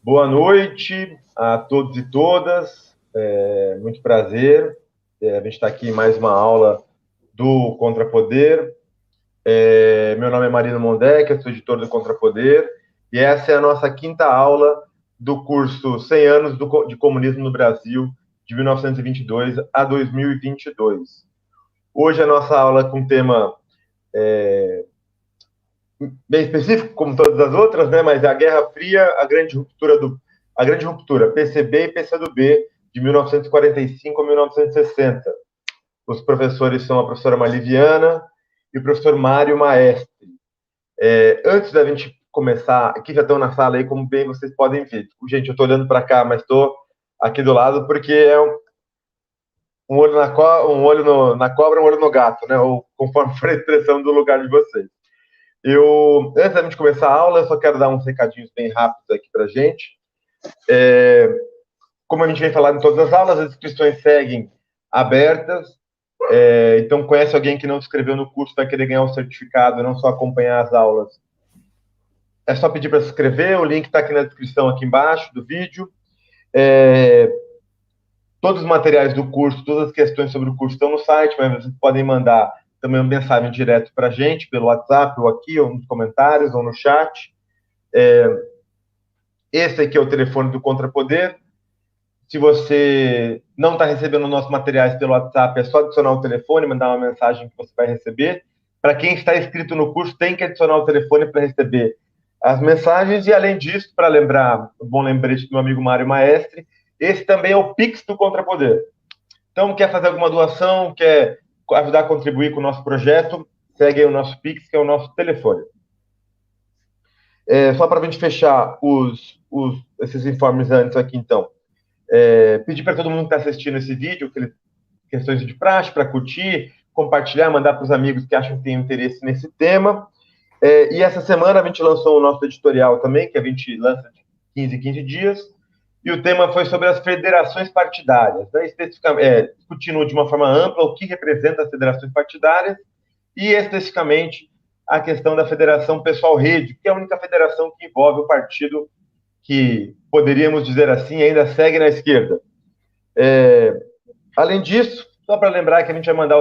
Boa noite a todos e todas. Muito prazer. A gente está aqui em mais uma aula do Contrapoder. Meu nome é Marino Mondek, eu sou editor do Contrapoder, e essa é a nossa quinta aula do curso 100 anos de comunismo no Brasil, de 1922 a 2022. Hoje a nossa aula é com um tema bem específico, como todas as outras, né? Mas a Guerra Fria, a grande ruptura, PCB e PCdoB, de 1945 a 1960. Os professores são a professora Maliviana e o professor Mário Maestre. Antes da gente começar, aqui já estão na sala aí, como bem vocês podem ver. Gente, eu estou olhando para cá, mas estou aqui do lado porque é um olho na cobra, um olho no gato, né? Ou conforme for a expressão do lugar de vocês. Antes da gente começar a aula, eu só quero dar uns recadinhos bem rápidos aqui para a gente. Como a gente vem falando em todas as aulas, as inscrições seguem abertas. Então, conhece alguém que não se inscreveu no curso, vai querer ganhar um certificado, não só acompanhar as aulas. É só pedir para se inscrever, o link está aqui na descrição, aqui embaixo do vídeo. Todos os materiais do curso, todas as questões sobre o curso estão no site, mas vocês podem mandar também uma mensagem direto para a gente, pelo WhatsApp, ou aqui, ou nos comentários, ou no chat. Esse aqui é o telefone do Contrapoder. Se você não está recebendo nossos materiais pelo WhatsApp, é só adicionar o telefone, mandar uma mensagem que você vai receber. Para quem está inscrito no curso, tem que adicionar o telefone para receber as mensagens. E, além disso, para lembrar, o bom lembrete do meu amigo Mário Maestre, esse também é o Pix do Contrapoder. Então, quer fazer alguma doação, quer ajudar a contribuir com o nosso projeto, segue aí o nosso Pix, que é o nosso telefone. Só para a gente fechar esses informes antes aqui, então. Pedir para todo mundo que está assistindo esse vídeo, questões de praxe, para curtir, compartilhar, mandar para os amigos que acham que têm interesse nesse tema. E essa semana a gente lançou o nosso editorial também, que a gente lança de 15 em 15 dias, e o tema foi sobre as federações partidárias, né? Discutindo de uma forma ampla o que representa as federações partidárias e, especificamente, a questão da Federação Pessoal Rede, que é a única federação que envolve o partido que, poderíamos dizer assim, ainda segue na esquerda. Além disso, só para lembrar que a gente vai mandar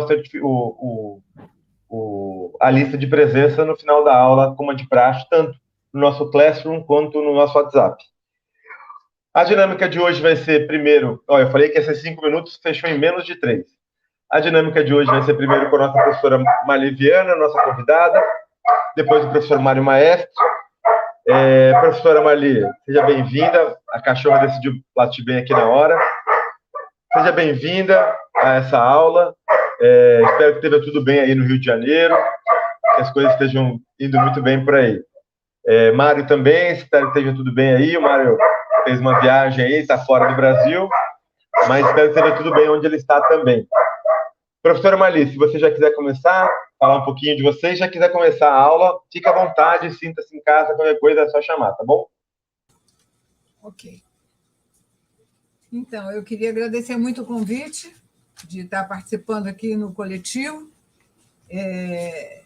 a lista de presença no final da aula, como a de praxe, tanto no nosso Classroom quanto no nosso WhatsApp. A dinâmica de hoje vai ser, primeiro, eu falei que ia ser 5 minutos, fechou em menos de 3. A dinâmica de hoje vai ser, primeiro, com a nossa professora Maliviana, nossa convidada, depois o professor Mário Maestro. Professora Marli, seja bem-vinda. A cachorra decidiu latir bem aqui na hora. Seja bem-vinda a essa aula. Espero que esteja tudo bem aí no Rio de Janeiro, que as coisas estejam indo muito bem por aí. Mário também, espero que esteja tudo bem aí. O Mário fez uma viagem aí, está fora do Brasil, mas espero que esteja tudo bem onde ele está também. Professora Marli, se você já quiser começar, falar um pouquinho de você, já quiser começar a aula, fique à vontade, sinta-se em casa, qualquer coisa é só chamar, tá bom? Ok. Então, eu queria agradecer muito o convite de estar participando aqui no coletivo,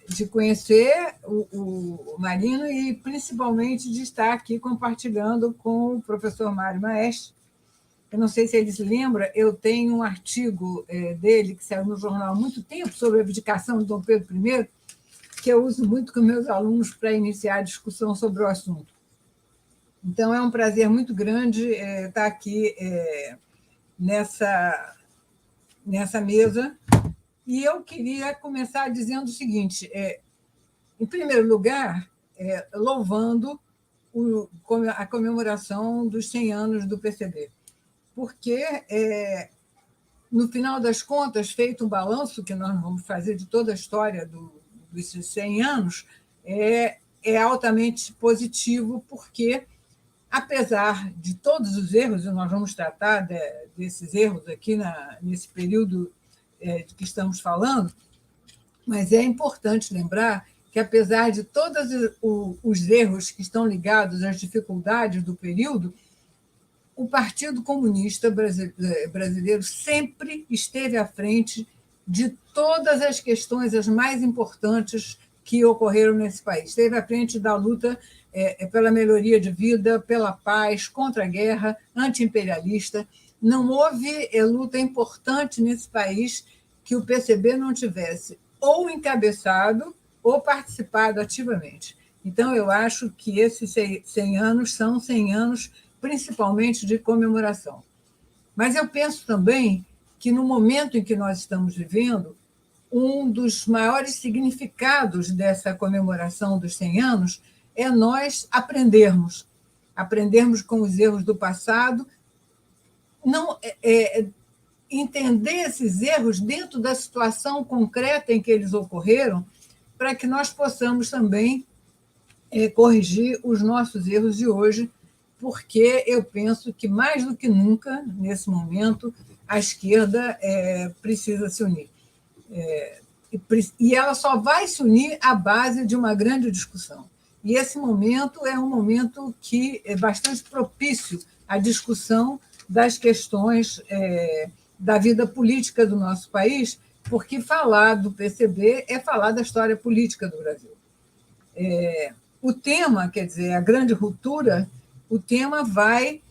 de conhecer o Marino e, principalmente, de estar aqui compartilhando com o professor Mário Maestre. Eu não sei se ele se lembra, eu tenho um artigo dele que saiu no jornal há muito tempo sobre a abdicação de Dom Pedro I, que eu uso muito com meus alunos para iniciar a discussão sobre o assunto. Então, é um prazer muito grande estar aqui nessa mesa. E eu queria começar dizendo o seguinte, em primeiro lugar, louvando a comemoração dos 100 anos do PCB, porque, no final das contas, feito um balanço que nós vamos fazer de toda a história dos 100 anos, é altamente positivo, porque, apesar de todos os erros, e nós vamos tratar desses erros aqui nesse período de que estamos falando, mas é importante lembrar que, apesar de todos os erros que estão ligados às dificuldades do período, o Partido Comunista Brasileiro sempre esteve à frente de todas as questões as mais importantes que ocorreram nesse país. Esteve à frente da luta pela melhoria de vida, pela paz, contra a guerra, anti-imperialista. Não houve luta importante nesse país que o PCB não tivesse ou encabeçado ou participado ativamente. Então, eu acho que esses 100 anos são 100 anos, principalmente, de comemoração. Mas eu penso também que, no momento em que nós estamos vivendo, um dos maiores significados dessa comemoração dos 100 anos é nós aprendermos com os erros do passado, não entender esses erros dentro da situação concreta em que eles ocorreram, para que nós possamos também corrigir os nossos erros de hoje, porque eu penso que, mais do que nunca, nesse momento, a esquerda precisa se unir. E ela só vai se unir à base de uma grande discussão. E esse momento é um momento que é bastante propício à discussão das questões da vida política do nosso país, porque falar do PCB é falar da história política do Brasil. O tema, quer dizer, a grande ruptura, o tema vai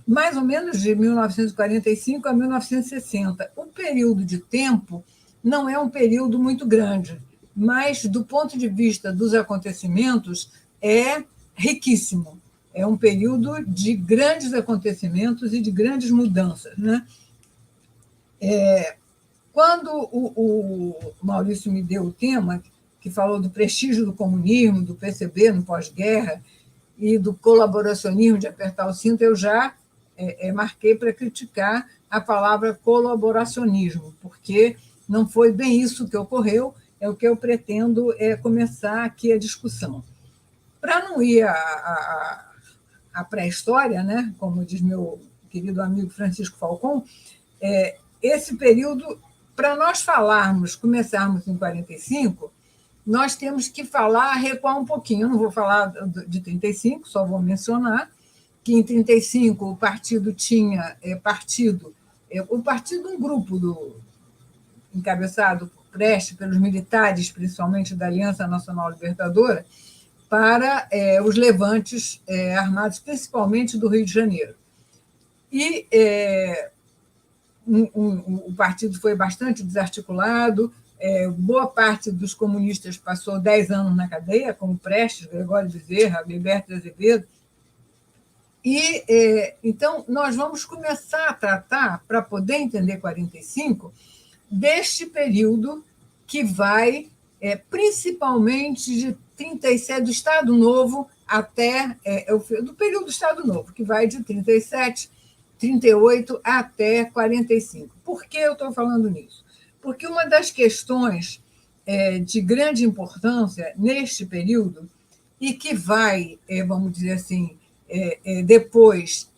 mais ou menos de 1945 a 1960. O período de tempo não é um período muito grande, mas, do ponto de vista dos acontecimentos, é riquíssimo. É um período de grandes acontecimentos e de grandes mudanças, né? Quando o Maurício me deu o tema, que falou do prestígio do comunismo, do PCB no pós-guerra e do colaboracionismo, de apertar o cinto, eu já marquei para criticar a palavra colaboracionismo, porque não foi bem isso que ocorreu, é o que eu pretendo começar aqui a discussão. Para não ir à pré-história, né, como diz meu querido amigo Francisco Falcon, esse período, para nós começarmos em 45, nós temos que recuar um pouquinho. Eu não vou falar de 35, só vou mencionar que, em 35, o partido tinha um grupo encabeçado por Prestes, pelos militares, principalmente da Aliança Nacional Libertadora, para os levantes armados, principalmente do Rio de Janeiro. E o partido foi bastante desarticulado, boa parte dos comunistas passou 10 anos na cadeia, como Prestes, Gregório Bezerra, Gilberto Azevedo. E, então, nós vamos começar a tratar, para poder entender 45, deste período que vai, principalmente de 37, do Estado Novo até do período do Estado Novo, que vai de 37, 38 até 45. Por que eu estou falando nisso? Porque uma das questões de grande importância neste período, e que vai, vamos dizer assim, depois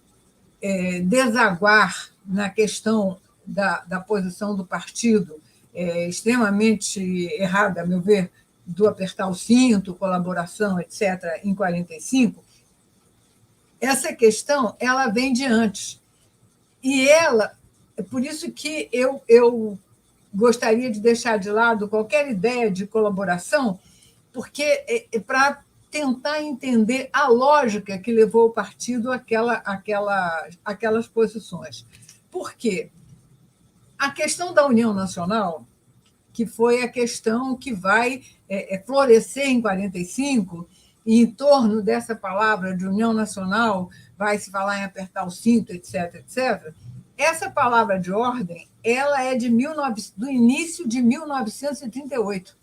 desaguar na questão da posição do partido, extremamente errada, a meu ver, do apertar o cinto, colaboração, etc., em 45, essa questão ela vem de antes. E é por isso que eu gostaria de deixar de lado qualquer ideia de colaboração, porque para tentar entender a lógica que levou o partido àquelas posições. Por quê? A questão da União Nacional, que foi a questão que vai florescer em 45, e em torno dessa palavra de União Nacional vai se falar em apertar o cinto, etc., etc., essa palavra de ordem ela é do início de 1938.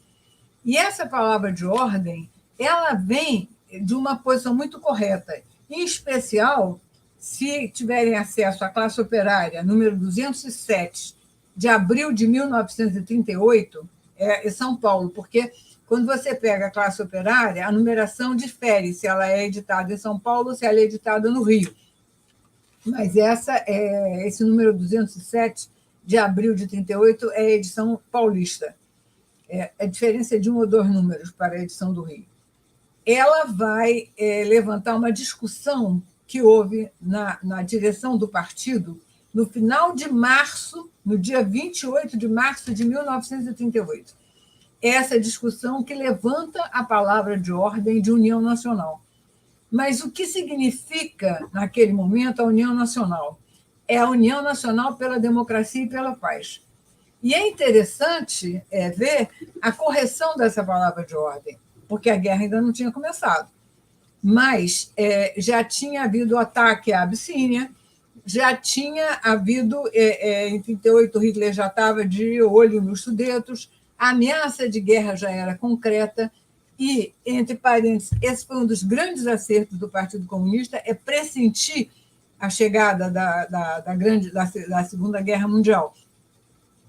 E essa palavra de ordem ela vem de uma posição muito correta, em especial se tiverem acesso à classe operária, número 207, de abril de 1938, em São Paulo, porque quando você pega a classe operária, a numeração difere se ela é editada em São Paulo ou se ela é editada no Rio. Mas esse número 207, de abril de 38, é a edição paulista. A diferença é de 1 ou 2 números para a edição do Rio. Ela vai levantar uma discussão que houve na direção do partido no final de março, no dia 28 de março de 1938. essa discussão que levanta a palavra de ordem de união nacional. Mas o que significa, naquele momento, a união nacional? É a união nacional pela democracia e pela paz. E é interessante ver a correção dessa palavra de ordem, porque a guerra ainda não tinha começado. Mas já tinha havido ataque à Abissínia, já tinha havido, em 1938, Hitler já estava de olho nos Sudetos, a ameaça de guerra já era concreta, e, entre parênteses, esse foi um dos grandes acertos do Partido Comunista, é pressentir a chegada da Segunda Guerra Mundial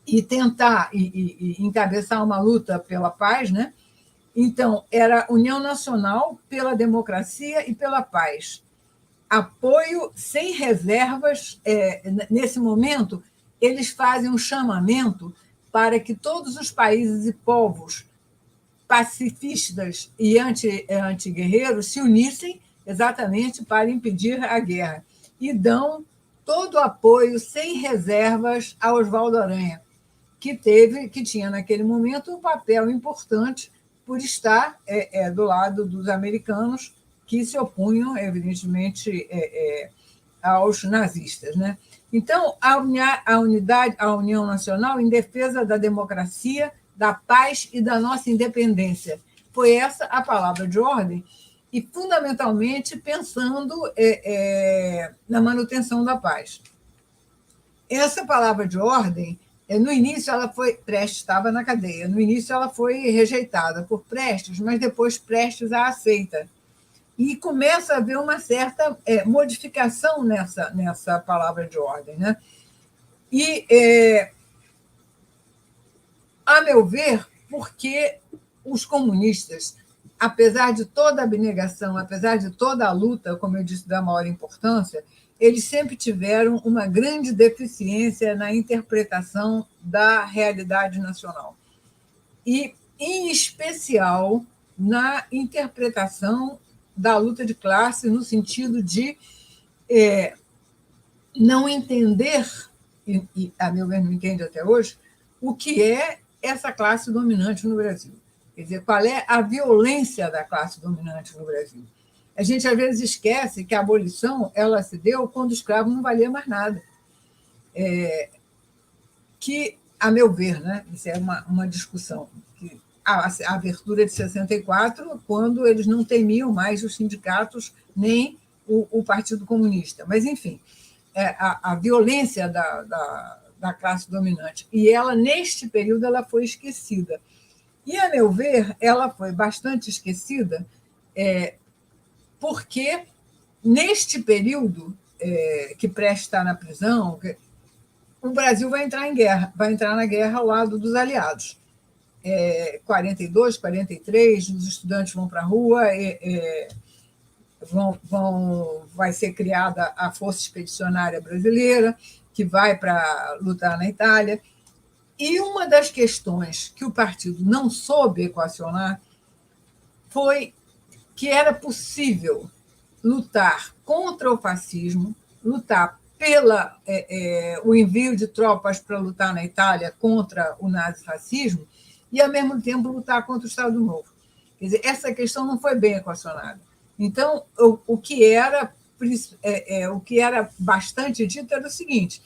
e tentar e encabeçar uma luta pela paz, né? Então, era União Nacional pela democracia e pela paz. Apoio sem reservas. Nesse momento, eles fazem um chamamento para que todos os países e povos pacifistas e anti-guerreiros se unissem exatamente para impedir a guerra. E dão todo o apoio sem reservas a Oswaldo Aranha, que tinha, naquele momento, um papel importante por estar do lado dos americanos, que se opunham, evidentemente, aos nazistas, né? Então, a União Nacional em defesa da democracia, da paz e da nossa independência. Foi essa a palavra de ordem, e, fundamentalmente, pensando na manutenção da paz. Essa palavra de ordem, no início, Prestes estava na cadeia, no início ela foi rejeitada por Prestes, mas depois Prestes a aceita. E começa a haver uma certa modificação nessa palavra de ordem, né? E, a meu ver, porque os comunistas, apesar de toda a abnegação, apesar de toda a luta, como eu disse, da maior importância, eles sempre tiveram uma grande deficiência na interpretação da realidade nacional. E, em especial, na interpretação da luta de classe, no sentido de não entender, e a meu ver não entende até hoje, o que é essa classe dominante no Brasil. Quer dizer, qual é a violência da classe dominante no Brasil. A gente, às vezes, esquece que a abolição ela se deu quando o escravo não valia mais nada. Que, a meu ver, né, isso é uma discussão, que a abertura de 64, quando eles não temiam mais os sindicatos nem o Partido Comunista. Mas, enfim, a violência da classe dominante. E ela, neste período, ela foi esquecida. E, a meu ver, ela foi bastante esquecida porque, neste período que Prestes está na prisão, o Brasil vai entrar em guerra, vai entrar na guerra ao lado dos aliados. 42, 43, os estudantes vão para a rua, vai ser criada a Força Expedicionária Brasileira, que vai para lutar na Itália. E uma das questões que o partido não soube equacionar foi que era possível lutar contra o fascismo, lutar o envio de tropas para lutar na Itália contra o nazifascismo e, ao mesmo tempo, lutar contra o Estado Novo. Quer dizer, essa questão não foi bem equacionada. Então, o que era bastante dito era o seguinte: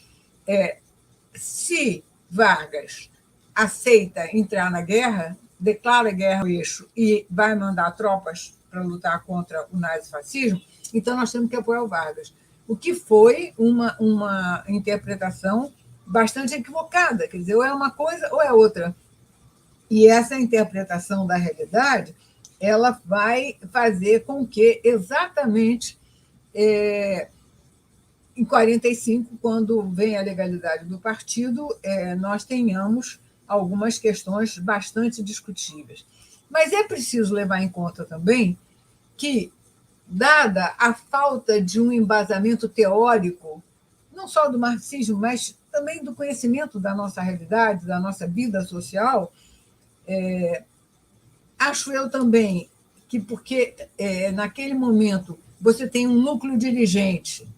se Vargas aceita entrar na guerra, declara guerra ao eixo e vai mandar tropas para lutar contra o nazifascismo, então nós temos que apoiar o Vargas. O que foi uma interpretação bastante equivocada, quer dizer, ou é uma coisa ou é outra. E essa interpretação da realidade ela vai fazer com que, exatamente em 45, quando vem a legalidade do partido, nós tenhamos algumas questões bastante discutíveis. Mas é preciso levar em conta também que, dada a falta de um embasamento teórico, não só do marxismo, mas também do conhecimento da nossa realidade, da nossa vida social, acho eu também que, porque naquele momento você tem um núcleo dirigente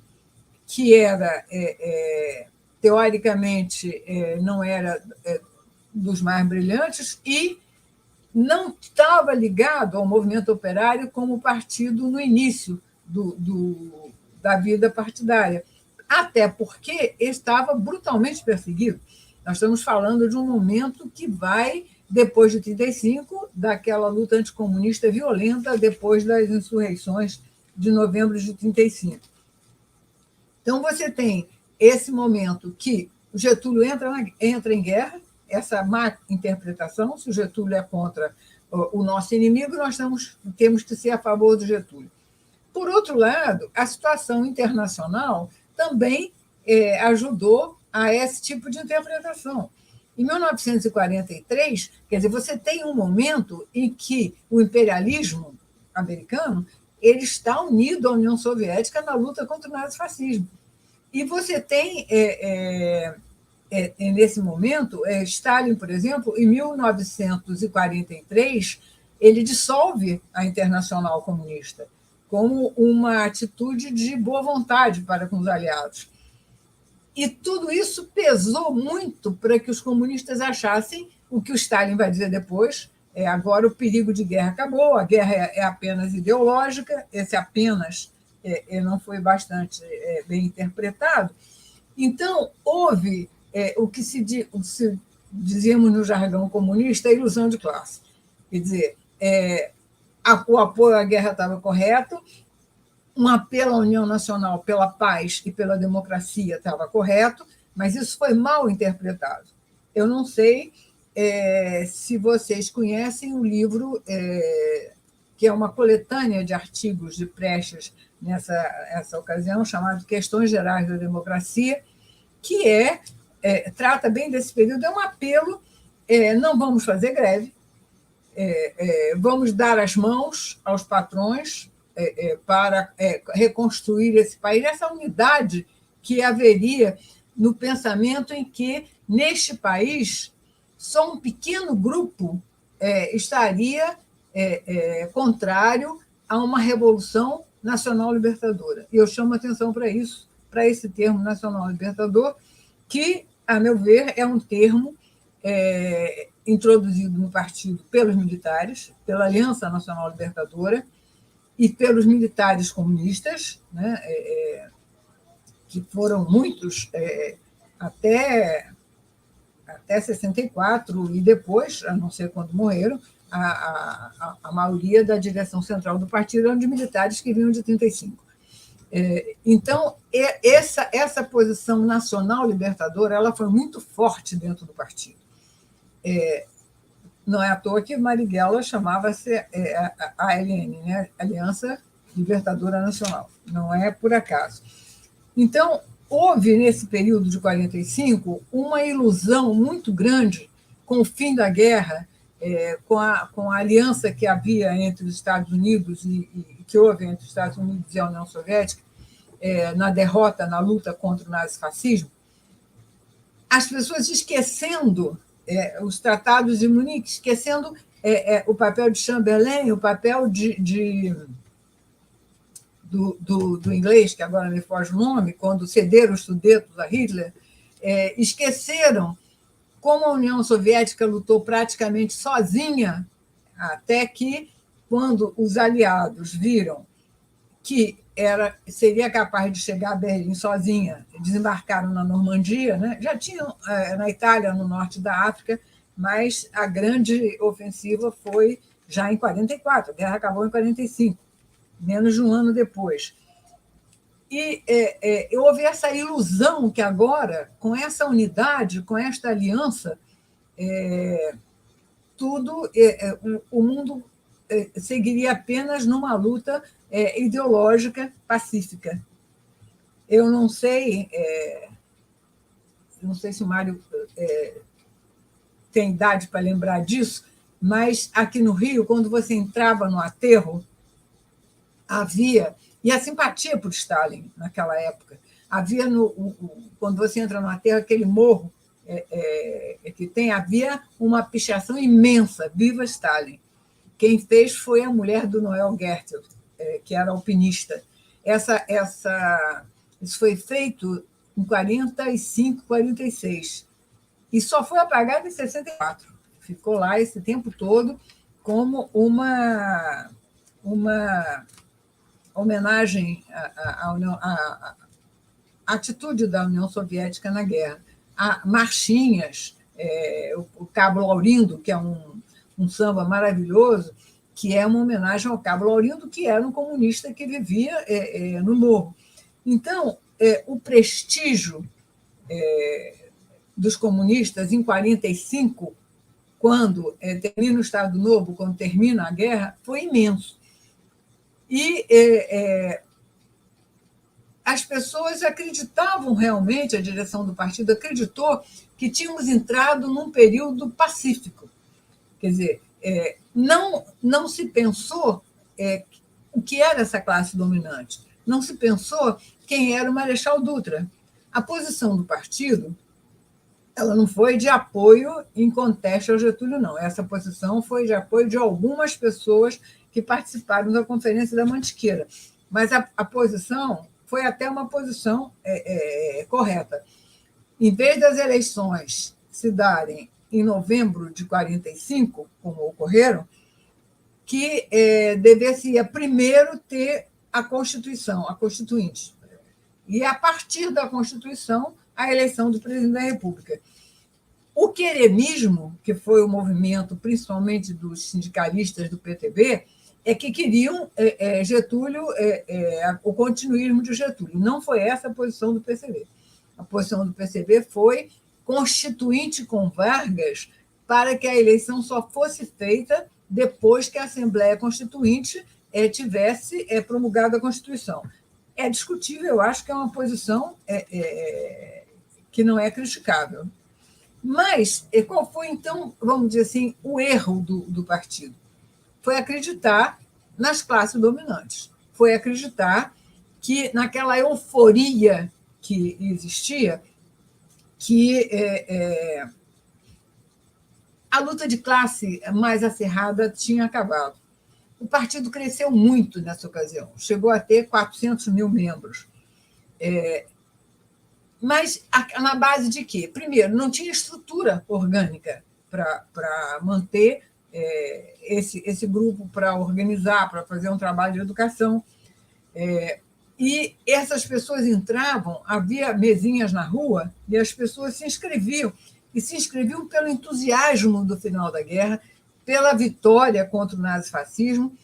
que era, teoricamente, não era dos mais brilhantes, e não estava ligado ao movimento operário como partido no início da vida partidária, até porque estava brutalmente perseguido. Nós estamos falando de um momento que vai, depois de 1935, daquela luta anticomunista violenta, depois das insurreições de novembro de 1935. Então, você tem esse momento que o Getúlio entra em guerra, essa má interpretação, se o Getúlio é contra o nosso inimigo, nós temos que ser a favor do Getúlio. Por outro lado, a situação internacional também ajudou a esse tipo de interpretação. Em 1943, quer dizer, você tem um momento em que o imperialismo americano ele está unido à União Soviética na luta contra o nazifascismo. E você tem, nesse momento, Stalin, por exemplo, em 1943, ele dissolve a Internacional Comunista como uma atitude de boa vontade para com os aliados. E tudo isso pesou muito para que os comunistas achassem o que o Stalin vai dizer depois, agora o perigo de guerra acabou, a guerra é apenas ideológica, esse apenas não foi bastante bem interpretado. Então, houve o que dizíamos no jargão comunista, a ilusão de classe. Quer dizer, o apoio à guerra estava correto, um apelo à União Nacional pela paz e pela democracia estava correto, mas isso foi mal interpretado. Eu não sei se vocês conhecem o livro, que é uma coletânea de artigos de Prestes nessa ocasião, chamado Questões Gerais da Democracia, que trata bem desse período, é um apelo, não vamos fazer greve, vamos dar as mãos aos patrões para reconstruir esse país, essa unidade que haveria no pensamento em que, neste país, só um pequeno grupo estaria contrário a uma revolução nacional libertadora. E eu chamo a atenção para isso, para esse termo nacional libertador, que, a meu ver, é um termo introduzido no partido pelos militares, pela Aliança Nacional Libertadora e pelos militares comunistas, né, que foram muitos até 64 e depois, a não ser quando morreram, a maioria da direção central do partido eram de militares que vinham de 1935. Então, essa posição nacional libertadora ela foi muito forte dentro do partido. Não é à toa que Marighella chamava-se a ALN, né? Aliança Libertadora Nacional. Não é por acaso. Então, houve, nesse período de 45, uma ilusão muito grande com o fim da guerra, com a aliança que havia entre os Estados Unidos e que houve entre os Estados Unidos e a União Soviética, na derrota, na luta contra o nazifascismo, as pessoas esquecendo os tratados de Munique, esquecendo o papel de Chamberlain, o papel do inglês, que agora me foge o nome, quando cederam os Sudetos a Hitler, esqueceram como a União Soviética lutou praticamente sozinha, até que, quando os aliados viram que seria capaz de chegar a Berlim sozinha, desembarcaram na Normandia, né? Já tinham na Itália, no norte da África, mas a grande ofensiva foi já em 44, a guerra acabou em 45, menos de um ano depois. E houve essa ilusão que agora, com essa unidade, com esta aliança, o mundo seguiria apenas numa luta ideológica pacífica. Eu não sei se o Mário tem idade para lembrar disso, mas aqui no Rio, quando você entrava no aterro, havia, e a simpatia por Stalin naquela época, havia, quando você entra no aterro, aquele morro havia uma pichação imensa, viva Stalin. Quem fez foi a mulher do Noel Gertel, que era alpinista. Isso foi feito em 45, 46, e só foi apagado em 64. Ficou lá esse tempo todo, como uma homenagem à atitude da União Soviética na guerra. Há marchinhas, o Cabo Laurindo, que é um samba maravilhoso, que é uma homenagem ao Cabo Laurindo, que era um comunista que vivia no Morro. Então, o prestígio dos comunistas em 1945, quando termina o Estado Novo, quando termina a guerra, foi imenso. E as pessoas acreditavam realmente, a direção do partido acreditou que tínhamos entrado num período pacífico. Quer dizer, não se pensou o que era essa classe dominante, não se pensou quem era o Marechal Dutra. A posição do partido ela não foi de apoio em conteste ao Getúlio, não. Essa posição foi de apoio de algumas pessoas que participaram da Conferência da Mantiqueira. Mas a posição foi até uma posição correta. Em vez das eleições se darem em novembro de 1945, como ocorreram, que devesse primeiro ter a Constituição, a Constituinte. E, a partir da Constituição, a eleição do presidente da República. O queremismo, que foi o movimento, principalmente dos sindicalistas do PTB, é que queriam Getúlio, o continuismo de Getúlio. Não foi essa a posição do PCB. A posição do PCB foi constituinte com Vargas para que a eleição só fosse feita depois que a Assembleia Constituinte tivesse promulgado a Constituição. É discutível, eu acho que é uma posição que não é criticável. Mas qual foi, então, vamos dizer assim, o erro do partido? Foi acreditar nas classes dominantes, foi acreditar que, naquela euforia que existia, que a luta de classe mais acirrada tinha acabado. O partido cresceu muito nessa ocasião, chegou a ter 400 mil membros. Mas na base de quê? Primeiro, não tinha estrutura orgânica para manter esse grupo, para organizar, para fazer um trabalho de educação. E essas pessoas entravam, havia mesinhas na rua, e as pessoas se inscreviam, e se inscreviam pelo entusiasmo do final da guerra, pela vitória contra o nazifascismo,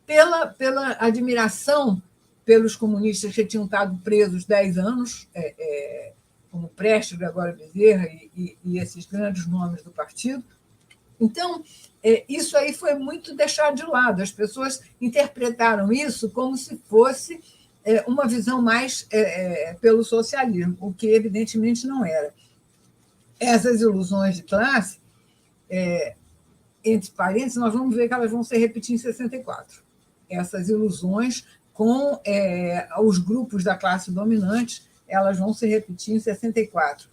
pela admiração pelos comunistas que tinham estado presos 10 anos, como Prestes, Gregório Bezerra e esses grandes nomes do partido. Então, isso aí foi muito deixado de lado. As pessoas interpretaram isso como se fosse uma visão mais pelo socialismo, o que evidentemente não era. Essas ilusões de classe, entre parênteses, nós vamos ver que elas vão se repetir em 64. Essas ilusões com os grupos da classe dominante, elas vão se repetir em 64.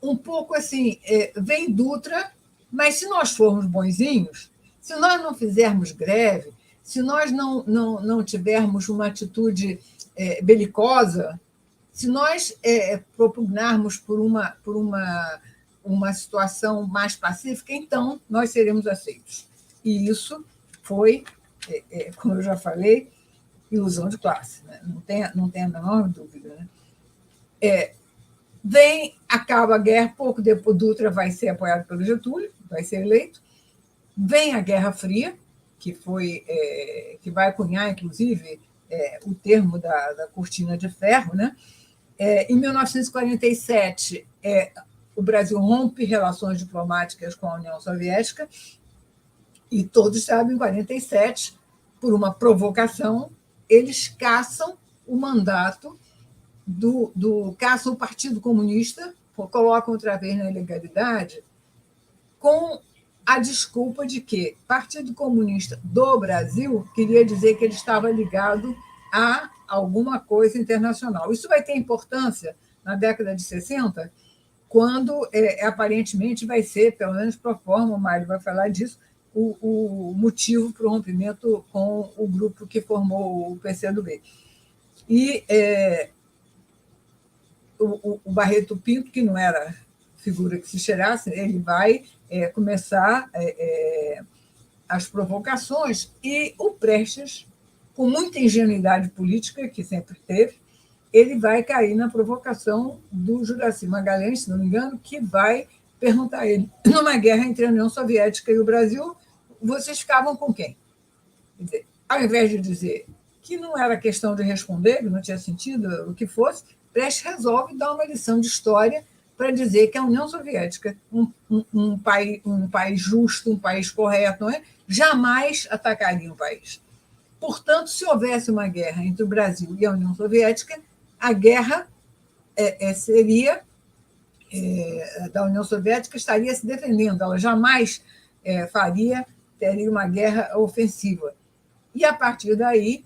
Um pouco assim, vem Dutra, mas se nós formos bonzinhos, se nós não fizermos greve, se nós não tivermos uma atitude belicosa, se nós propugnarmos por uma situação mais pacífica, então nós seremos aceitos. E isso foi, como eu já falei, ilusão de classe, né? Não tem a menor dúvida. Né? Acaba a guerra, pouco depois Dutra vai ser apoiado pelo Getúlio, vai ser eleito. Vem a Guerra Fria, que vai cunhar, inclusive, o termo da cortina de ferro. Né? Em 1947, o Brasil rompe relações diplomáticas com a União Soviética, e todos sabem, em 1947, por uma provocação, eles caçam o mandato caçam o Partido Comunista, colocam outra vez na ilegalidade, com a desculpa de que o Partido Comunista do Brasil queria dizer que ele estava ligado a alguma coisa internacional. Isso vai ter importância na década de 60, quando aparentemente vai ser, pelo menos pro forma, o Mário vai falar disso, o motivo para o rompimento com o grupo que formou o PCdoB. E o Barreto Pinto, que não era figura que se cheirasse, ele vai começar as provocações, e o Prestes, com muita ingenuidade política, que sempre teve, ele vai cair na provocação do Juraci Magalhães, se não me engano, que vai perguntar a ele, numa guerra entre a União Soviética e o Brasil, vocês ficavam com quem? Quer dizer, ao invés de dizer que não era questão de responder, que não tinha sentido o que fosse, Prestes resolve dar uma lição de história para dizer que a União Soviética, um país justo, um país correto, não é? Jamais atacaria um país. Portanto, se houvesse uma guerra entre o Brasil e a União Soviética, a guerra seria da União Soviética, estaria se defendendo, ela jamais teria uma guerra ofensiva. E, a partir daí,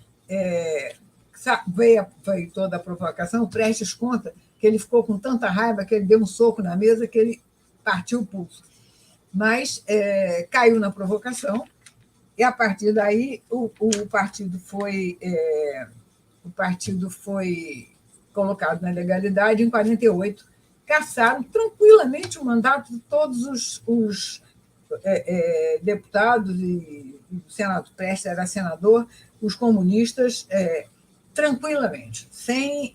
veio toda a provocação. O Prestes conta que ele ficou com tanta raiva que ele deu um soco na mesa que ele partiu o pulso. Mas caiu na provocação, e, a partir daí, o partido foi colocado na legalidade. Em 1948, cassaram tranquilamente o mandato de todos os deputados e o Senado. Prestes era senador, os comunistas, tranquilamente, sem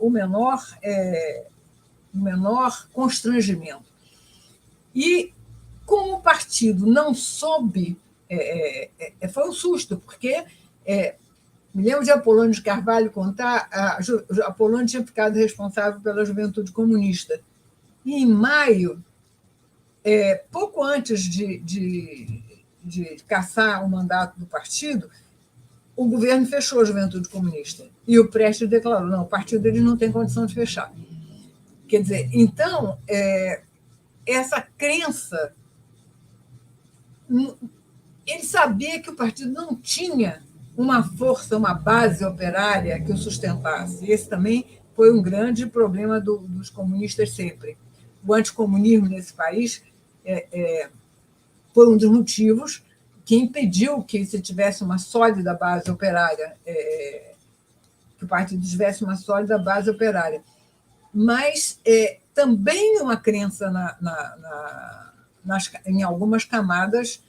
o menor constrangimento. E, como o partido não soube, foi um susto, porque me lembro de Apolônio de Carvalho contar, Apolônio tinha ficado responsável pela Juventude Comunista. E, em maio, pouco antes de cassar o mandato do partido, o governo fechou a Juventude Comunista. E o Prestes declarou, não, o partido ele não tem condição de fechar. Quer dizer, então, essa crença, ele sabia que o partido não tinha uma força, uma base operária que o sustentasse. Esse também foi um grande problema dos comunistas sempre. O anticomunismo nesse país foi um dos motivos que impediu que se tivesse uma sólida base operária, que o partido tivesse uma sólida base operária. Mas também uma crença em algumas camadas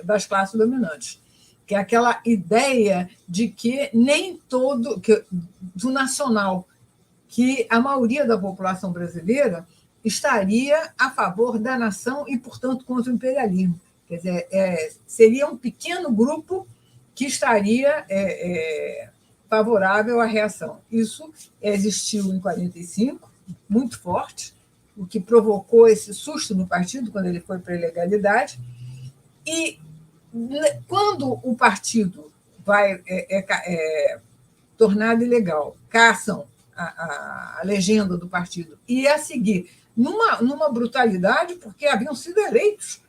das classes dominantes, que é aquela ideia de que nem do nacional, que a maioria da população brasileira estaria a favor da nação e, portanto, contra o imperialismo. Quer dizer, seria um pequeno grupo que estaria favorável à reação. Isso existiu em 1945, muito forte, o que provocou esse susto no partido quando ele foi para a ilegalidade. E, quando o partido vai tornado ilegal, caçam a legenda do partido, e, a seguir, numa brutalidade, porque haviam sido eleitos,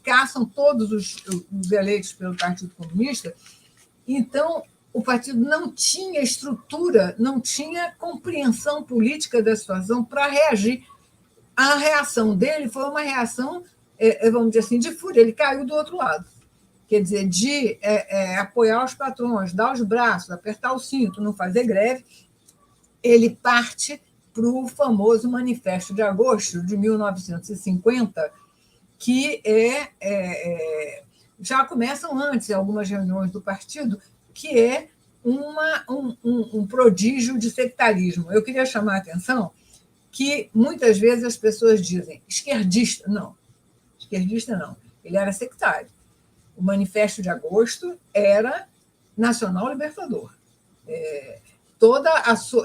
caçam todos os eleitos pelo Partido Comunista. Então, o partido não tinha estrutura, não tinha compreensão política da situação para reagir. A reação dele foi uma reação, vamos dizer assim, de fúria. Ele caiu do outro lado. Quer dizer, de apoiar os patrões, dar os braços, apertar o cinto, não fazer greve, ele parte para o famoso Manifesto de Agosto de 1950, que já começam antes, em algumas reuniões do partido, que é um prodígio de sectarismo. Eu queria chamar a atenção que muitas vezes as pessoas dizem esquerdista. Não, esquerdista não. Ele era sectário. O Manifesto de Agosto era nacional libertador. Todo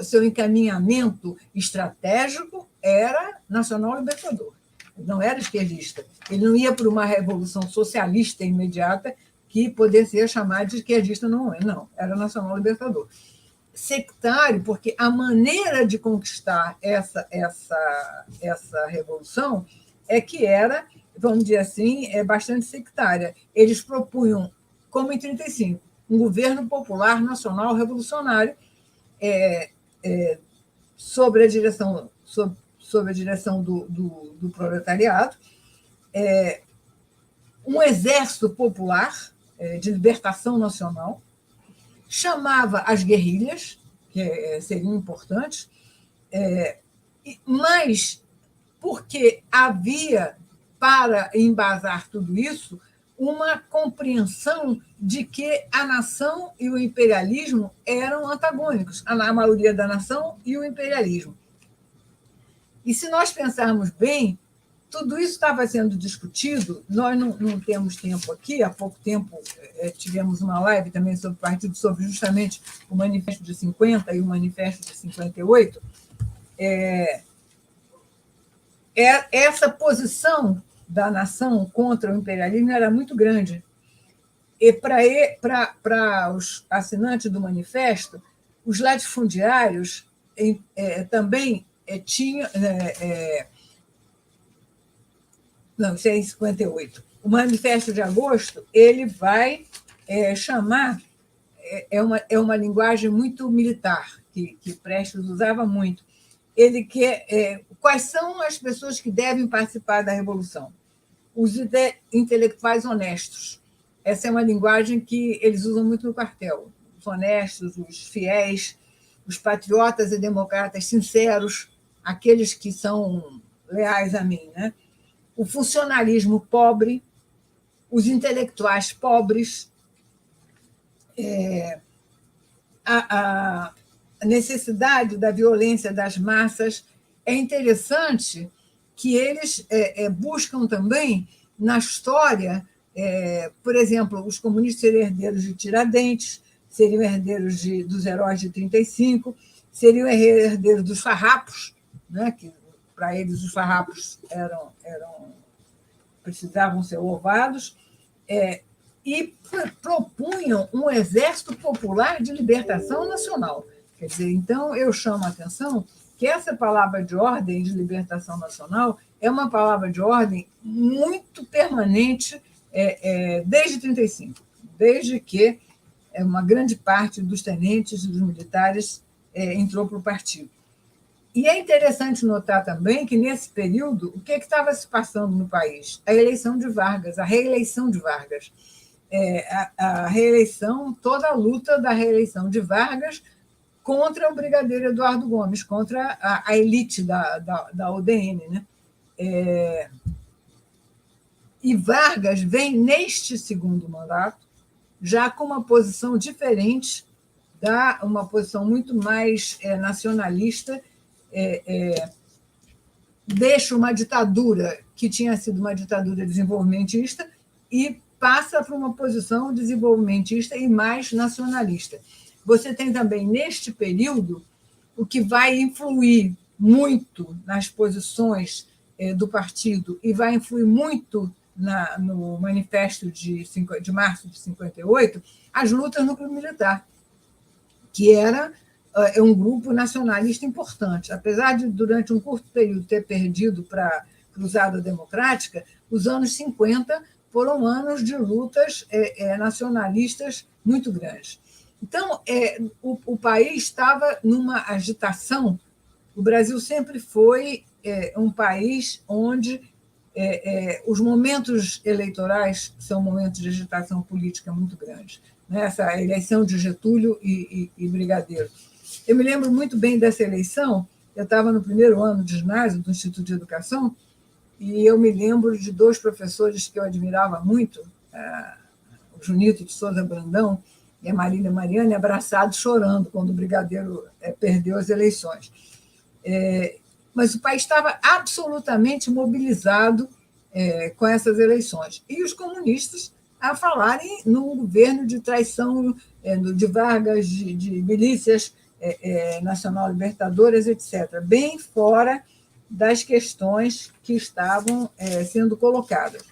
seu encaminhamento estratégico era nacional libertador. Não era esquerdista. Ele não ia por uma revolução socialista imediata que poderia ser chamada de esquerdista, não, era nacional libertador. Sectário, porque a maneira de conquistar essa revolução que era, vamos dizer assim, bastante sectária. Eles propunham, como em 1935, um governo popular nacional revolucionário sob a direção do proletariado, um exército popular de libertação nacional, chamava as guerrilhas, que seriam importantes, mas porque havia para embasar tudo isso, uma compreensão de que a nação e o imperialismo eram antagônicos, a maioria da nação e o imperialismo. E se nós pensarmos bem, tudo isso estava sendo discutido, nós não temos tempo aqui, há pouco tempo tivemos uma live também sobre o partido, sobre justamente o Manifesto de 50 e o Manifesto de 58. Essa posição da nação contra o imperialismo era muito grande. E para os assinantes do manifesto, os latifundiários também tinham... não, isso é em 58. O Manifesto de Agosto ele vai chamar... É uma linguagem muito militar, que Prestes usava muito. Ele quer... quais são as pessoas que devem participar da Revolução? Os intelectuais honestos. Essa é uma linguagem que eles usam muito no quartel. Os honestos, os fiéis, os patriotas e democratas sinceros, aqueles que são leais a mim, né? O funcionalismo pobre, os intelectuais pobres, a necessidade da violência das massas. É interessante que eles buscam também, na história, por exemplo, os comunistas seriam herdeiros de Tiradentes, seriam herdeiros dos heróis de 35, seriam herdeiros dos farrapos, né, que para eles os farrapos precisavam ser louvados, e propunham um exército popular de libertação nacional. Quer dizer, então, eu chamo a atenção que essa palavra de ordem de libertação nacional é uma palavra de ordem muito permanente desde 35, desde que uma grande parte dos tenentes e dos militares entrou para o partido. E é interessante notar também que, nesse período, o que estava se passando no país? A eleição de Vargas, a reeleição de Vargas. A reeleição, toda a luta da reeleição de Vargas contra o brigadeiro Eduardo Gomes, contra a elite da UDN. Né? E Vargas vem, neste segundo mandato, já com uma posição diferente, uma posição muito mais nacionalista, deixa uma ditadura que tinha sido uma ditadura desenvolvimentista e passa para uma posição desenvolvimentista e mais nacionalista. Você tem também, neste período, o que vai influir muito nas posições do partido e vai influir muito no manifesto de março de 58, as lutas no clube militar, que era um grupo nacionalista importante. Apesar de, durante um curto período, ter perdido para a Cruzada Democrática, os anos 50 foram anos de lutas nacionalistas muito grandes. Então, o país estava numa agitação. O Brasil sempre foi um país onde os momentos eleitorais são momentos de agitação política muito grandes. Né? Essa eleição de Getúlio e Brigadeiro. Eu me lembro muito bem dessa eleição. Eu estava no primeiro ano de ginásio do Instituto de Educação e eu me lembro de dois professores que eu admirava muito, o Junito de Souza Brandão e a Marília Mariani, abraçados, chorando, quando o Brigadeiro perdeu as eleições. Mas o país estava absolutamente mobilizado com essas eleições. E os comunistas a falarem num governo de traição de Vargas, de milícias nacional-libertadoras, etc., bem fora das questões que estavam sendo colocadas.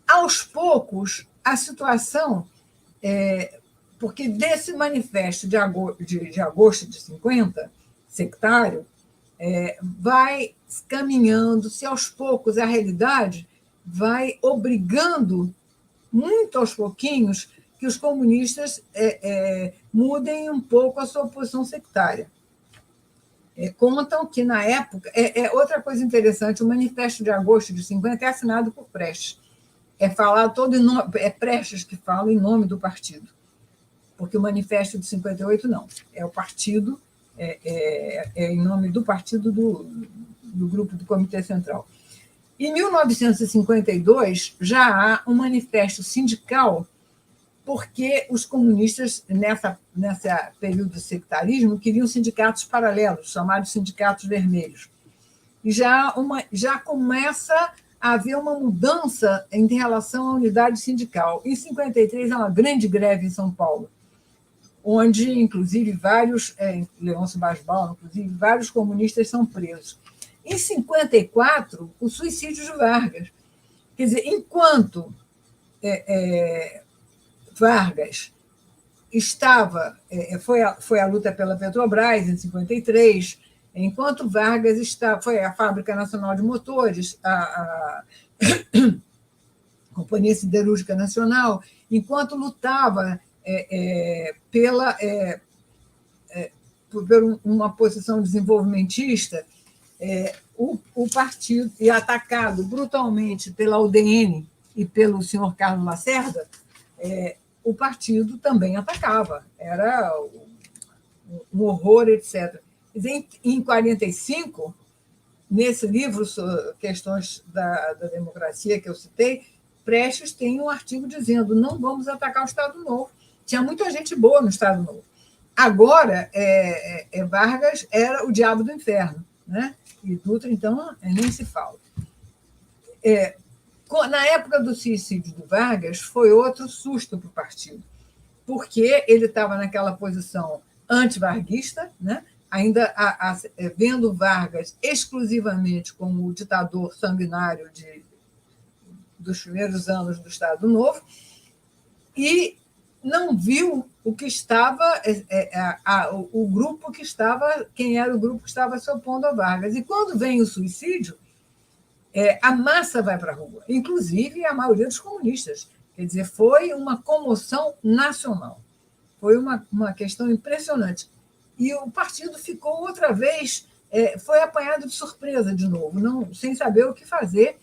Aos poucos, a situação... porque desse manifesto de agosto de 50, sectário, vai caminhando-se aos poucos, a realidade vai obrigando, muito aos pouquinhos, que os comunistas mudem um pouco a sua posição sectária. Contam que, na época... outra coisa interessante, o manifesto de agosto de 50 é assinado por Prestes. Falado todo em nome, Prestes que fala em nome do partido, porque o manifesto de 58 não, é o partido, em nome do partido do grupo do Comitê Central. Em 1952, já há um manifesto sindical, porque os comunistas, nessa período do sectarismo, queriam sindicatos paralelos, chamados sindicatos vermelhos. E já começa a haver uma mudança em relação à unidade sindical. Em 53, há uma grande greve em São Paulo, onde, inclusive, Leôncio Basbal, inclusive, vários comunistas são presos. Em 54, o suicídio de Vargas. Quer dizer, enquanto Vargas estava... foi a luta pela Petrobras, em 53, enquanto Vargas foi a Fábrica Nacional de Motores, a Companhia Siderúrgica Nacional, enquanto lutava por uma posição desenvolvimentista, o partido, e atacado brutalmente pela UDN e pelo senhor Carlos Lacerda, o partido também atacava. Era um horror, etc. Em 45, nesse livro, Questões da Democracia, que eu citei, Prestes tem um artigo dizendo: não vamos atacar o Estado Novo. Tinha muita gente boa no Estado Novo. Agora, Vargas era o diabo do inferno, né? E Dutra, então, nem se fala. Na época do suicídio do Vargas, foi outro susto para o partido, porque ele estava naquela posição antivarguista, né? Ainda vendo Vargas exclusivamente como o ditador sanguinário dos primeiros anos do Estado Novo, e não viu o que estava, o grupo que estava, quem era o grupo que estava se opondo a Vargas. E quando vem o suicídio, a massa vai para a rua, inclusive a maioria dos comunistas. Quer dizer, foi uma comoção nacional. Foi uma questão impressionante. E o partido ficou outra vez, foi apanhado de surpresa de novo, sem saber o que fazer.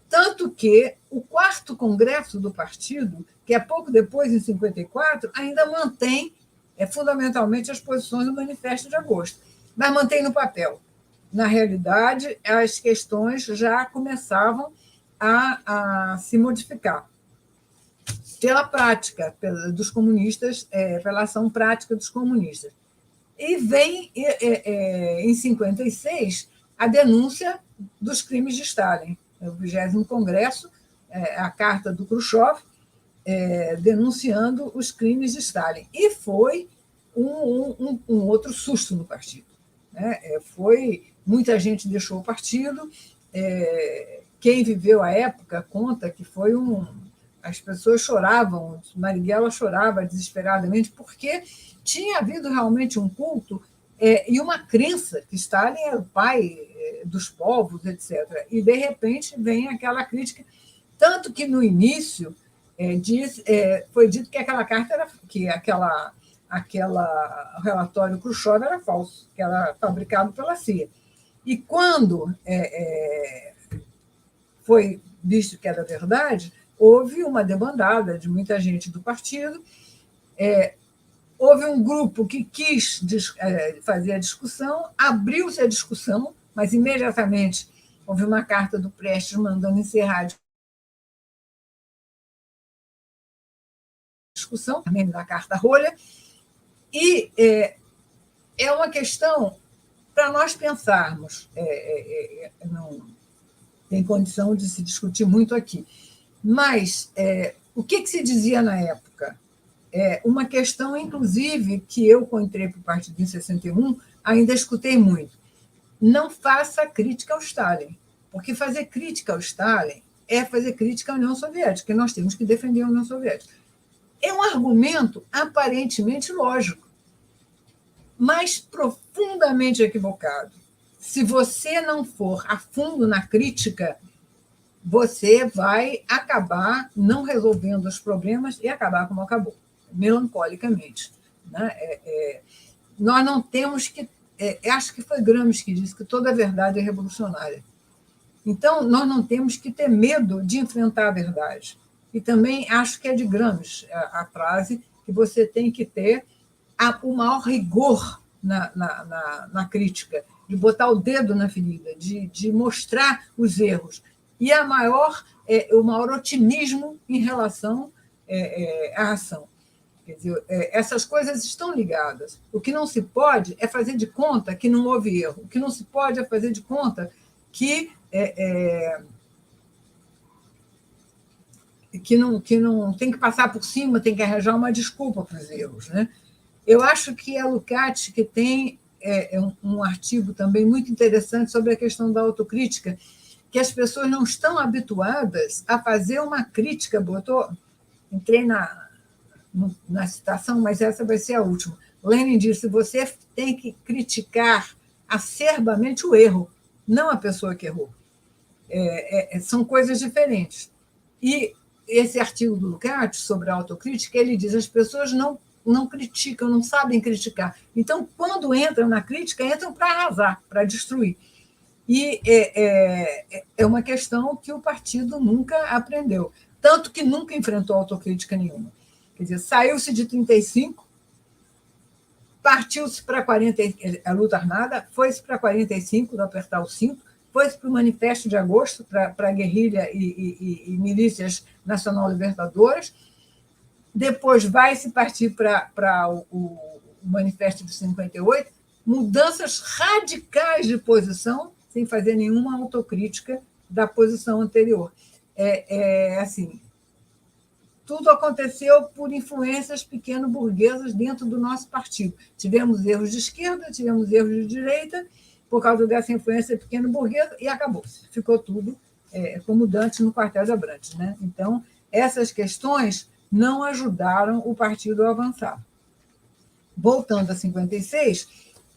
Tanto que o 4º Congresso do partido, que é pouco depois, em 54, ainda mantém fundamentalmente as posições do Manifesto de Agosto, mas mantém no papel. Na realidade, as questões já começavam a se modificar pela prática dos comunistas, pela ação prática dos comunistas. E vem, em 56, a denúncia dos crimes de Stalin. O 20º Congresso, a carta do Khrushchev, denunciando os crimes de Stalin. E foi um outro susto no partido. Né? Muita gente deixou o partido. Quem viveu a época conta que foi as pessoas choravam, Marighella chorava desesperadamente, porque tinha havido realmente um culto e uma crença que Stalin era o pai dos povos, etc. E, de repente, vem aquela crítica, tanto que, no início, foi dito que aquela carta o relatório Khrushchev era falso, que era fabricado pela CIA. E, quando foi visto que era verdade, houve uma debandada de muita gente do partido, houve um grupo que quis fazer a discussão, abriu-se a discussão, mas imediatamente houve uma carta do Prestes mandando encerrar a discussão, também da carta rolha, e é uma questão para nós pensarmos, não tem condição de se discutir muito aqui, mas o que se dizia na época? Uma questão, inclusive, que eu, quando entrei para o partido em 61, ainda escutei muito. Não faça crítica ao Stalin, porque fazer crítica ao Stalin é fazer crítica à União Soviética, e nós temos que defender a União Soviética. É um argumento aparentemente lógico, mas profundamente equivocado. Se você não for a fundo na crítica, você vai acabar não resolvendo os problemas e acabar como acabou, melancolicamente. Né? Nós não temos que... acho que foi Gramsci que disse que toda verdade é revolucionária. Então, nós não temos que ter medo de enfrentar a verdade. E também acho que é de Gramsci a frase que você tem que ter o maior rigor na crítica. de botar o dedo na ferida, de mostrar os erros, e o maior otimismo em relação à ação. Quer dizer, essas coisas estão ligadas. O que não se pode é fazer de conta que não houve erro. O que não se pode é fazer de conta que não tem que passar por cima, tem que arranjar uma desculpa para os erros, né? Eu acho que a Lukács, que tem um artigo também muito interessante sobre a questão da autocrítica, que as pessoas não estão habituadas a fazer uma crítica. Entrei na citação, mas essa vai ser a última. Lenin disse: você tem que criticar acerbamente o erro, não a pessoa que errou. São coisas diferentes. E esse artigo do Lukács sobre a autocrítica, ele diz: as pessoas não criticam, não sabem criticar. Então, quando entram na crítica, entram para arrasar, para destruir. E é uma questão que o partido nunca aprendeu, tanto que nunca enfrentou autocrítica nenhuma. Quer dizer, saiu-se de 35, partiu-se para 40, a luta armada, foi-se para 45, do apertar o cinto, foi-se para o Manifesto de Agosto, para a guerrilha e milícias nacional-libertadoras, depois vai-se partir para o Manifesto de 58, mudanças radicais de posição, sem fazer nenhuma autocrítica da posição anterior. Assim, tudo aconteceu por influências pequeno-burguesas dentro do nosso partido. Tivemos erros de esquerda, tivemos erros de direita, por causa dessa influência pequeno-burguesa, e acabou-se. Ficou tudo como Dantes no quartel de Abrantes, né? Então, essas questões não ajudaram o partido a avançar. Voltando a 56,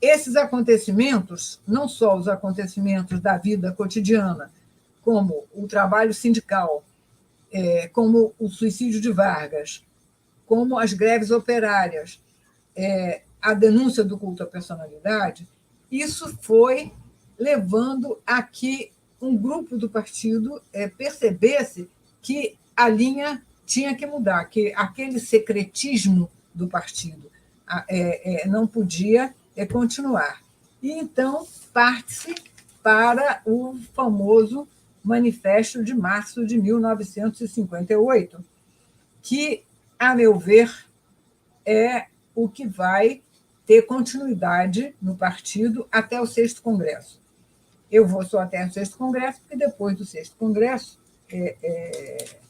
esses acontecimentos, não só os acontecimentos da vida cotidiana, como o trabalho sindical, como o suicídio de Vargas, como as greves operárias, a denúncia do culto à personalidade, isso foi levando a que um grupo do partido percebesse que a linha tinha que mudar, que aquele secretismo do partido não podia continuar. E então parte-se para o famoso Manifesto de março de 1958, que, a meu ver, é o que vai ter continuidade no partido até o 6º Congresso. Eu vou só até o 6º Congresso, porque depois do 6º Congresso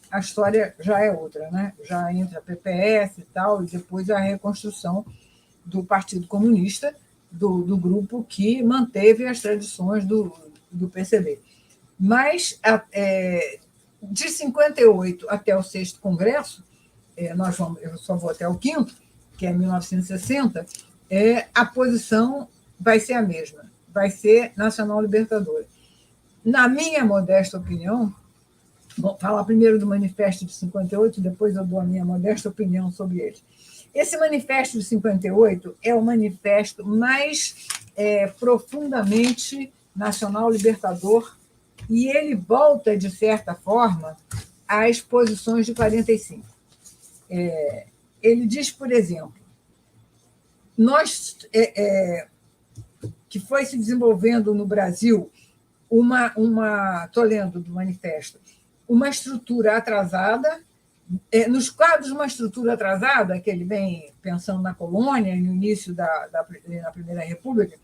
a história já é outra, né? Já entra a PPS e tal, e depois a reconstrução do Partido Comunista, do grupo que manteve as tradições do PCB. Mas, de 58 até o 6º Congresso, eu só vou até o 5º, que é 1960, a posição vai ser a mesma, vai ser nacional-libertadora. Na minha modesta opinião, vou falar primeiro do Manifesto de 58, depois eu dou a minha modesta opinião sobre ele. Esse Manifesto de 58 é o manifesto mais profundamente nacional-libertador, e ele volta, de certa forma, às posições de 45. Ele diz, por exemplo, que foi se desenvolvendo no Brasil estou lendo do manifesto, uma estrutura atrasada, nos quadros de uma estrutura atrasada, que ele vem pensando na colônia, no início da Primeira República,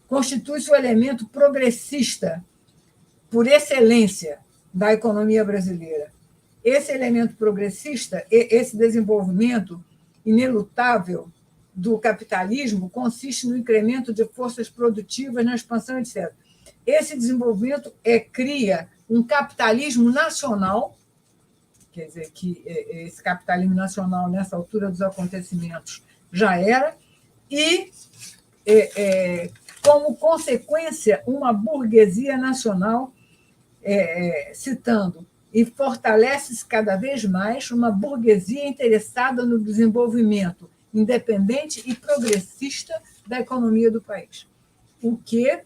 constitui-se o elemento progressista por excelência da economia brasileira. Esse elemento progressista, esse desenvolvimento inelutável do capitalismo, consiste no incremento de forças produtivas, na expansão, etc. Esse desenvolvimento cria um capitalismo nacional, quer dizer, que esse capitalismo nacional, nessa altura dos acontecimentos, já era, e, como consequência, uma burguesia nacional, citando, e fortalece-se cada vez mais uma burguesia interessada no desenvolvimento independente e progressista da economia do país, o que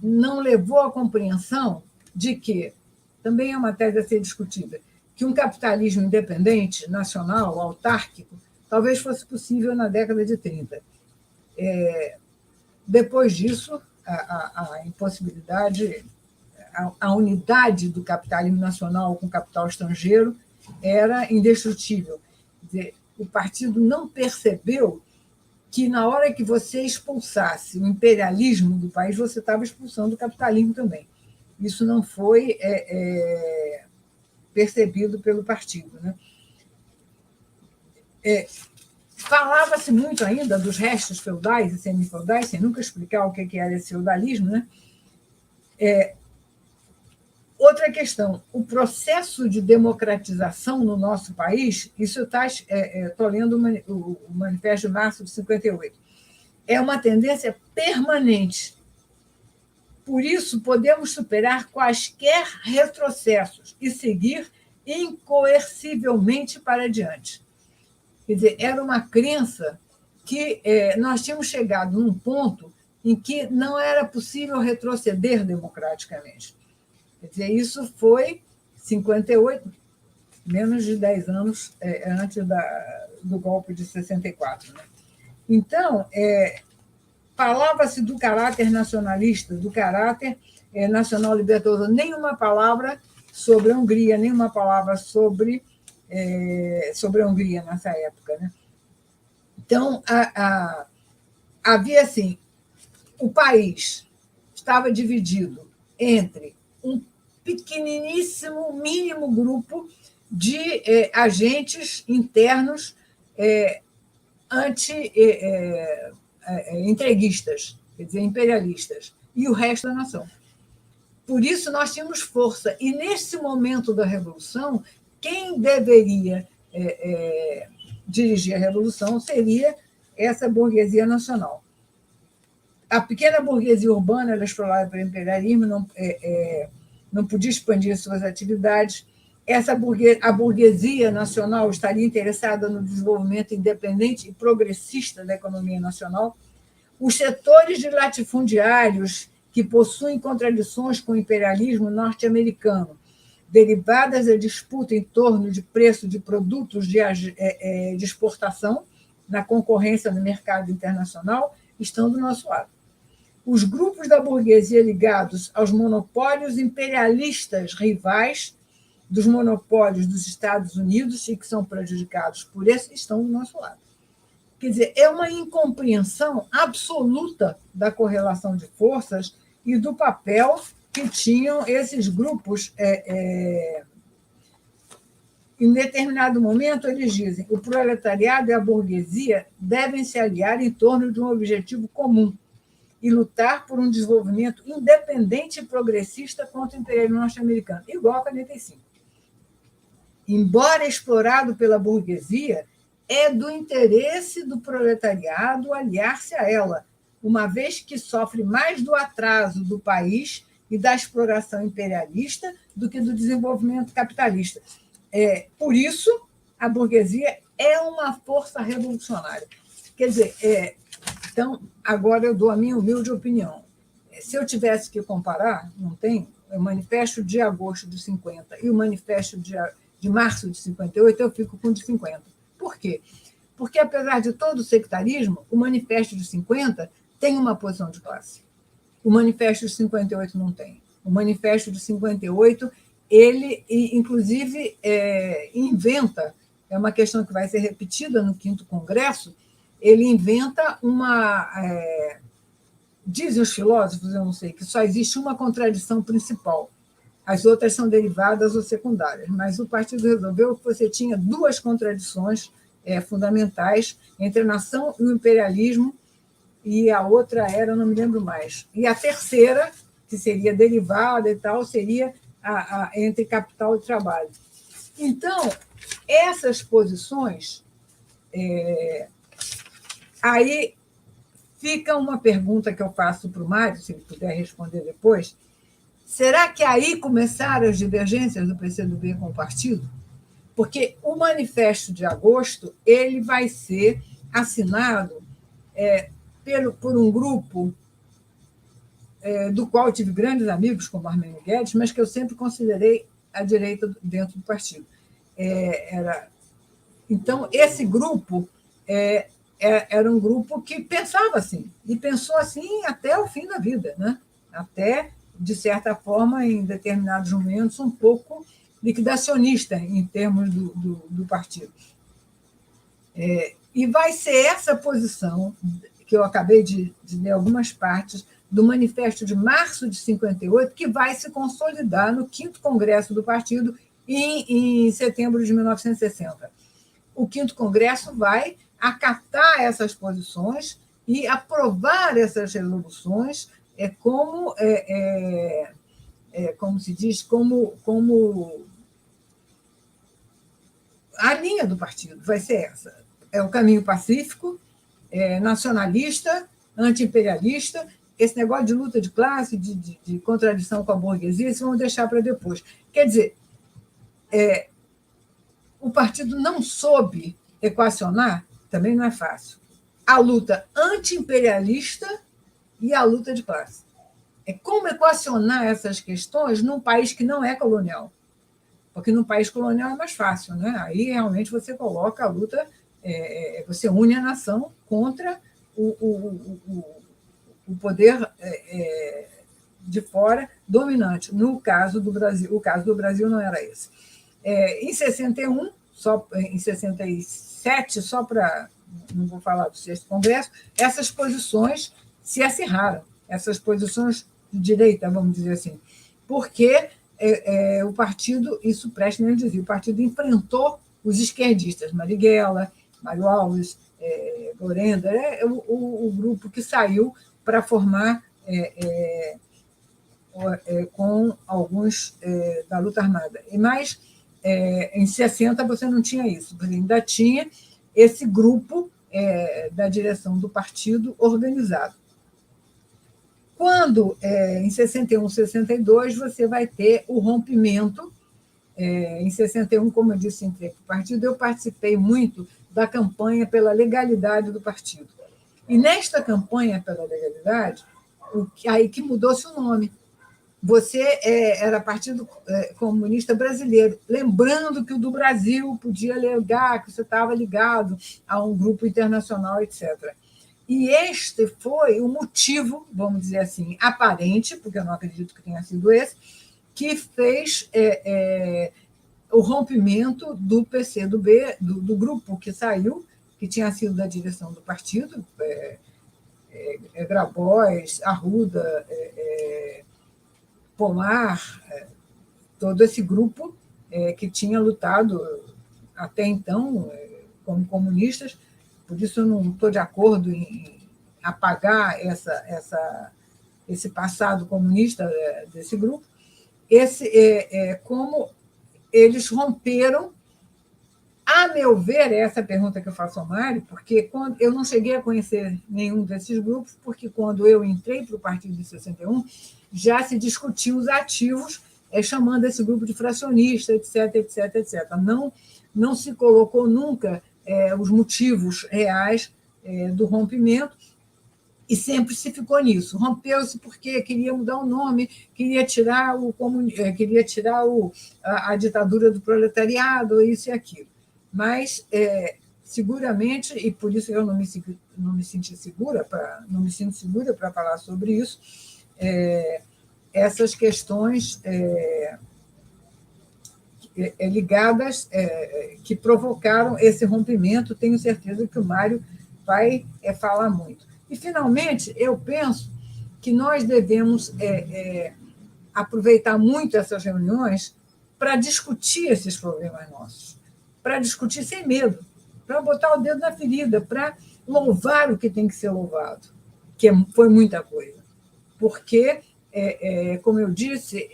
não levou à compreensão de que, também é uma tese a ser discutida, que um capitalismo independente, nacional, autárquico, talvez fosse possível na década de 30. Depois disso, a impossibilidade, a unidade do capitalismo nacional com capital estrangeiro era indestrutível. Quer dizer, o partido não percebeu que, na hora que você expulsasse o imperialismo do país, você estava expulsando o capitalismo também. Isso não foi percebido pelo partido, né? Falava-se muito ainda dos restos feudais e semifeudais, sem nunca explicar o que era esse feudalismo, né? Outra questão, o processo de democratização no nosso país, isso estou lendo o Manifesto de Março de 58, é uma tendência permanente. Por isso, podemos superar quaisquer retrocessos e seguir incoercivelmente para adiante. Quer dizer, era uma crença que nós tínhamos chegado num ponto em que não era possível retroceder democraticamente. Quer dizer, isso foi 58, menos de 10 anos antes do golpe de 64. Né? Então, falava-se do caráter nacionalista, do caráter nacional libertador, nenhuma palavra sobre a Hungria, nenhuma palavra sobre a Hungria nessa época. Né? Então, havia assim, o país estava dividido entre um pequeniníssimo, mínimo grupo de agentes internos entreguistas, quer dizer, imperialistas, e o resto da nação. Por isso, nós tínhamos força. E, nesse momento da Revolução, quem deveria dirigir a Revolução seria essa burguesia nacional. A pequena burguesia urbana era explorada pelo imperialismo, não podia expandir suas atividades. A burguesia nacional estaria interessada no desenvolvimento independente e progressista da economia nacional. Os setores de latifundiários que possuem contradições com o imperialismo norte-americano, derivadas da disputa em torno de preço de produtos de exportação na concorrência no mercado internacional, estão do nosso lado. Os grupos da burguesia ligados aos monopólios imperialistas rivais dos monopólios dos Estados Unidos e que são prejudicados por isso, estão do nosso lado. Quer dizer, é uma incompreensão absoluta da correlação de forças e do papel que tinham esses grupos. Em determinado momento, eles dizem que o proletariado e a burguesia devem se aliar em torno de um objetivo comum e lutar por um desenvolvimento independente e progressista contra o imperialismo norte-americano, igual a 45. Embora explorado pela burguesia, é do interesse do proletariado aliar-se a ela, uma vez que sofre mais do atraso do país e da exploração imperialista do que do desenvolvimento capitalista. Por isso, a burguesia é uma força revolucionária. Quer dizer, então, agora eu dou a minha humilde opinião. Se eu tivesse que comparar, não tem, o Manifesto de agosto de 50 e o Manifesto de março de 58, eu fico com o de 50. Por quê? Porque, apesar de todo o sectarismo, o Manifesto de 50 tem uma posição de classe. O Manifesto de 58 não tem. O Manifesto de 58, ele, inclusive, inventa, é uma questão que vai ser repetida no 5º Congresso, ele inventa dizem os filósofos, eu não sei, que só existe uma contradição principal. As outras são derivadas ou secundárias. Mas o partido resolveu que você tinha duas contradições fundamentais entre a nação e o imperialismo, e a outra era, não me lembro mais. E a terceira, que seria derivada e tal, seria entre capital e trabalho. Então, essas posições... Aí fica uma pergunta que eu faço para o Mário, se ele puder responder depois. Será que aí começaram as divergências do PCdoB com o partido? Porque o Manifesto de agosto ele vai ser assinado por um grupo do qual eu tive grandes amigos, como Armênio Guedes, mas que eu sempre considerei a direita dentro do partido. Então, esse grupo era um grupo que pensava assim, e pensou assim até o fim da vida, né? Até, de certa forma, em determinados momentos, um pouco liquidacionista em termos do partido. E vai ser essa posição, que eu acabei de ler algumas partes, do Manifesto de março de 58, que vai se consolidar no 5º Congresso do partido em setembro de 1960. O 5º Congresso vai acatar essas posições e aprovar essas resoluções como se diz, como a linha do partido vai ser essa. É o caminho pacífico, nacionalista, anti-imperialista. Esse negócio de luta de classe, de contradição com a burguesia, isso vamos deixar para depois. Quer dizer, o partido não soube equacionar, também não é fácil, a luta anti-imperialista e a luta de classe. Como equacionar essas questões num país que não é colonial. Porque num país colonial é mais fácil, né? Aí realmente você coloca a luta, você une a nação contra o poder de fora dominante. No caso do Brasil, o caso do Brasil não era esse. Em 61, em 67, só para não vou falar do 6º Congresso, essas posições se acirraram, essas posições de direita, vamos dizer assim, porque o partido, isso Prestes mesmo dizia, o partido enfrentou os esquerdistas, Marighella, Mário Alves, Gorenda, o grupo que saiu para formar com alguns da luta armada. Mas, em 60, você não tinha isso, você ainda tinha esse grupo da direção do partido organizado. Quando, em 61, 62, você vai ter o rompimento. Em 61, como eu disse, entrei para o partido, eu participei muito da campanha pela legalidade do partido. E nesta campanha pela legalidade, aí que mudou-se o nome. Você era Partido Comunista Brasileiro, lembrando que o do Brasil podia alegar que você estava ligado a um grupo internacional, etc. E este foi o motivo, vamos dizer assim, aparente, porque eu não acredito que tenha sido esse, que fez o rompimento do PCdoB, do grupo que saiu, que tinha sido da direção do partido, Grabois, Arruda, Pomar, todo esse grupo que tinha lutado até então como comunistas. Por isso eu não estou de acordo em apagar esse passado comunista desse grupo. Como eles romperam, a meu ver, essa pergunta que eu faço ao Mário, porque eu não cheguei a conhecer nenhum desses grupos, porque quando eu entrei para o partido em 61, já se discutiu os ativos, chamando esse grupo de fracionista, etc, etc, etc. Não se colocou nunca os motivos reais do rompimento, e sempre se ficou nisso. Rompeu-se porque queria mudar o nome, queria tirar a ditadura do proletariado, isso e aquilo. Mas, seguramente, e por isso eu não me sinto segura para falar sobre isso, essas questões ligadas, que provocaram esse rompimento, tenho certeza que o Mário vai falar muito. E, finalmente, eu penso que nós devemos aproveitar muito essas reuniões para discutir esses problemas nossos, para discutir sem medo, para botar o dedo na ferida, para louvar o que tem que ser louvado, que foi muita coisa. Porque, como eu disse,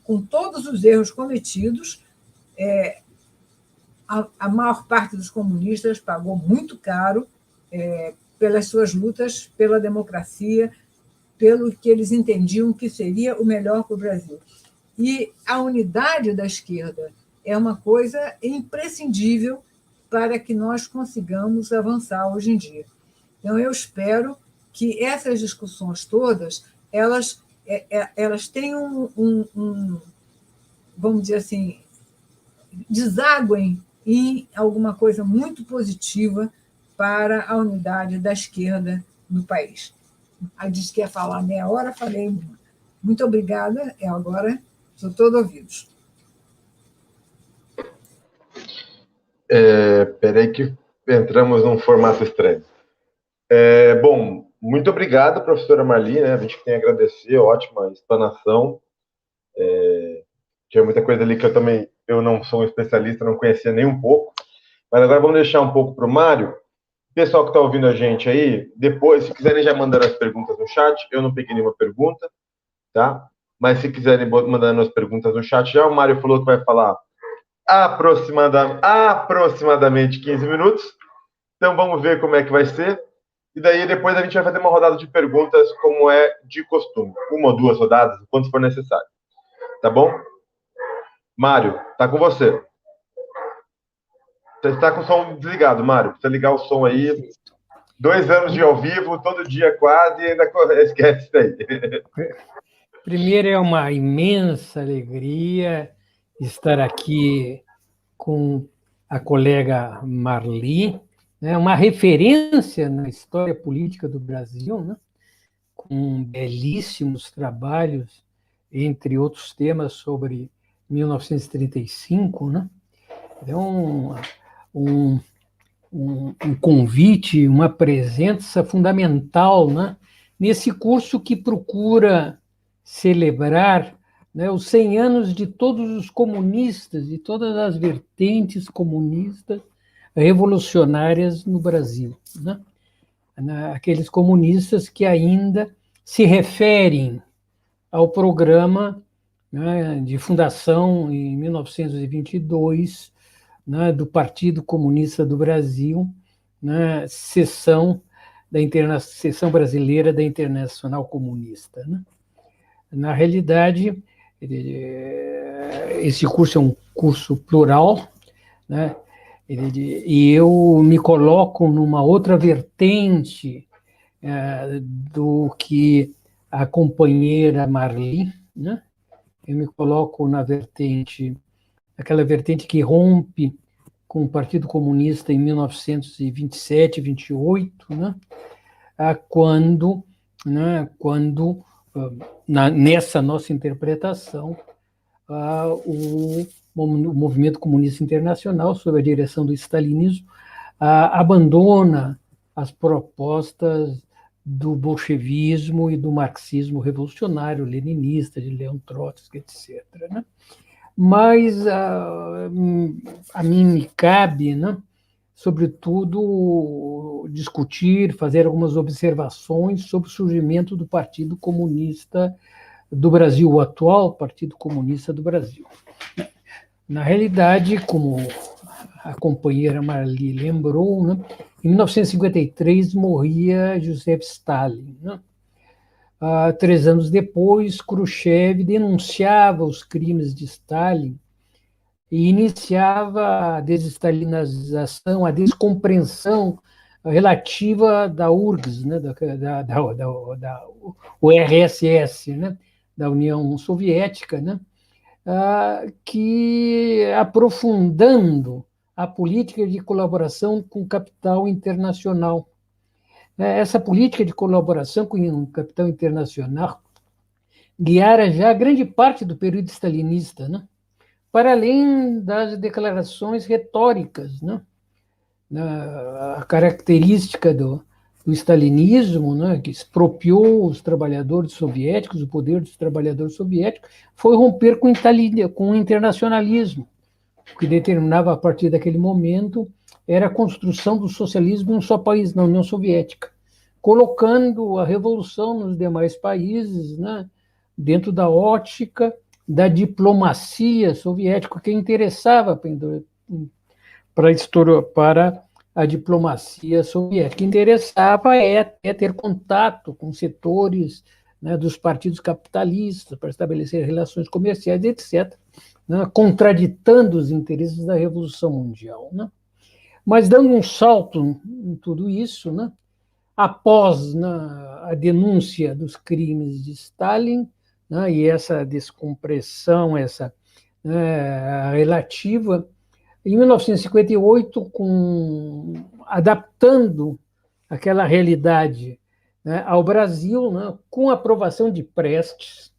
com todos os erros cometidos, a maior parte dos comunistas pagou muito caro pelas suas lutas pela democracia, pelo que eles entendiam que seria o melhor para o Brasil. E a unidade da esquerda é uma coisa imprescindível para que nós consigamos avançar hoje em dia. Então, eu espero que essas discussões todas elas tenham vamos dizer assim, desaguem em alguma coisa muito positiva para a unidade da esquerda no país. A disse que ia falar meia hora, falei muito obrigada, e agora sou todo ouvidos. Peraí que entramos num formato estranho. Bom, muito obrigado, professora Marli, né? A gente tem a agradecer, ótima explanação. Tinha muita coisa ali que eu não sou um especialista, não conhecia nem um pouco. Mas agora vamos deixar um pouco para o Mário. Pessoal que está ouvindo a gente aí, depois, se quiserem já mandar as perguntas no chat, eu não peguei nenhuma pergunta, tá? Mas se quiserem mandando as perguntas no chat, já o Mário falou que vai falar aproximadamente 15 minutos. Então vamos ver como é que vai ser. E daí depois a gente vai fazer uma rodada de perguntas, como é de costume. 1 ou 2 rodadas, quanto for necessário. Tá bom? Mário, tá com você. Você está com o som desligado, Mário. Precisa ligar o som aí. 2 anos de ao vivo, todo dia quase, e ainda esquece isso aí. Primeiro, é uma imensa alegria estar aqui com a colega Marli, né, uma referência na história política do Brasil, né, com belíssimos trabalhos, entre outros temas, sobre 1935. Né? Então, um convite, uma presença fundamental, né, nesse curso que procura celebrar, né, os 100 anos de todos os comunistas, de todas as vertentes comunistas revolucionárias no Brasil. Né? Aqueles comunistas que ainda se referem ao programa, né, de fundação em 1922, né, do Partido Comunista do Brasil, né, seção brasileira da Internacional Comunista. Né? Na realidade, esse curso é um curso plural, né? E eu me coloco numa outra vertente do que a companheira Marli, né? Eu me coloco na vertente, aquela vertente que rompe com o Partido Comunista em 1927, 28, né? Quando nessa nossa interpretação, o movimento comunista internacional, sob a direção do stalinismo, abandona as propostas do bolchevismo e do marxismo revolucionário, leninista, de Leon Trotsky, etc. Né? Mas a mim me cabe, né, sobretudo, discutir, fazer algumas observações sobre o surgimento do Partido Comunista do Brasil, o atual Partido Comunista do Brasil. Na realidade, como a companheira Marli lembrou, né, em 1953 morria Joseph Stalin. Né? 3 anos depois, Khrushchev denunciava os crimes de Stalin e iniciava a desestalinização, a descompreensão relativa da URGS, né, da URSS, né, da União Soviética, né, que aprofundando a política de colaboração com o capital internacional. Essa política de colaboração com o capital internacional guiara já grande parte do período stalinista, né? Para além das declarações retóricas, né? A característica do stalinismo, né, que expropriou os trabalhadores soviéticos, o poder dos trabalhadores soviéticos, foi romper com o internacionalismo. O que determinava, a partir daquele momento, era a construção do socialismo em um só país, na União Soviética, colocando a revolução nos demais países, né, dentro da ótica da diplomacia soviética, que interessava para a diplomacia soviética. Interessava ter contato com setores, né, dos partidos capitalistas para estabelecer relações comerciais, etc., né, contraditando os interesses da Revolução Mundial. Né? Mas, dando um salto em tudo isso, né, após, né, a denúncia dos crimes de Stalin, né, e essa descompressão, essa relativa, em 1958, adaptando aquela realidade, né, ao Brasil, né, com a aprovação de Prestes,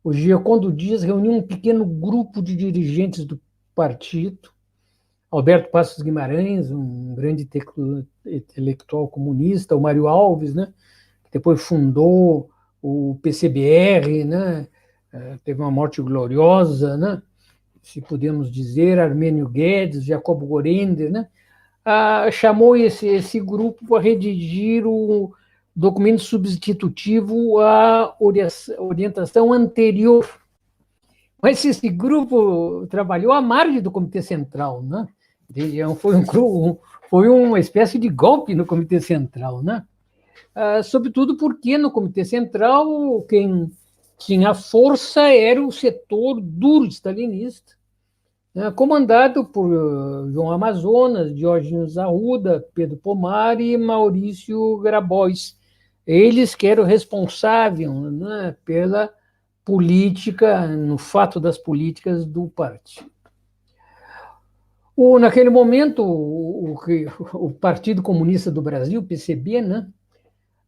o Giocondo Dias reuniu um pequeno grupo de dirigentes do partido, Alberto Passos Guimarães, um grande intelectual comunista, o Mário Alves, né, que depois fundou o PCBR, né, teve uma morte gloriosa, né, se podemos dizer, Armênio Guedes, Jacobo Gorender, né, chamou esse grupo para redigir o documento substitutivo à orientação anterior. Mas esse grupo trabalhou à margem do Comitê Central, né? Foi uma espécie de golpe no Comitê Central, né? Sobretudo porque no Comitê Central quem tinha força era o setor duro stalinista, né, comandado por João Amazonas, Diógenes Arruda, Pedro Pomar e Maurício Grabois. Eles que eram responsáveis, né, pela política, no fato das políticas do partido. Naquele momento, o Partido Comunista do Brasil, o PCB, né,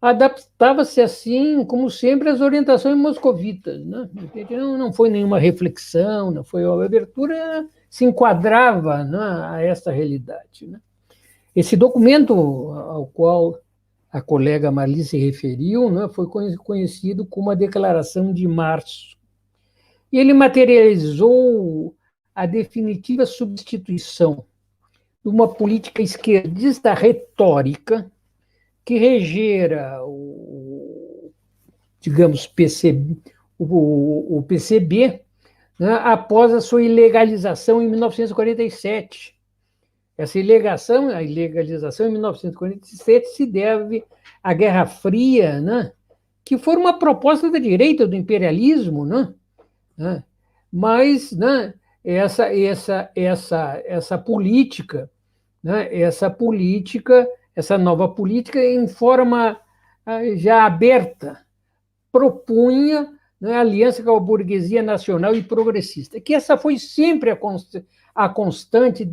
adaptava-se assim, como sempre, às orientações moscovitas, né? Não foi nenhuma reflexão, não foi uma abertura, se enquadrava, né, a essa realidade, né? Esse documento ao qual a colega Marli se referiu, né, foi conhecido como a Declaração de Março. E ele materializou a definitiva substituição de uma política esquerdista retórica que regera digamos, o PCB, né, após a sua ilegalização em 1947. Essa a ilegalização em 1947 se deve à Guerra Fria, né, que foi uma proposta da direita do imperialismo, né, mas, né, essa política, né, essa nova política, em forma já aberta, propunha, né, aliança com a burguesia nacional e progressista, que essa foi sempre a constante,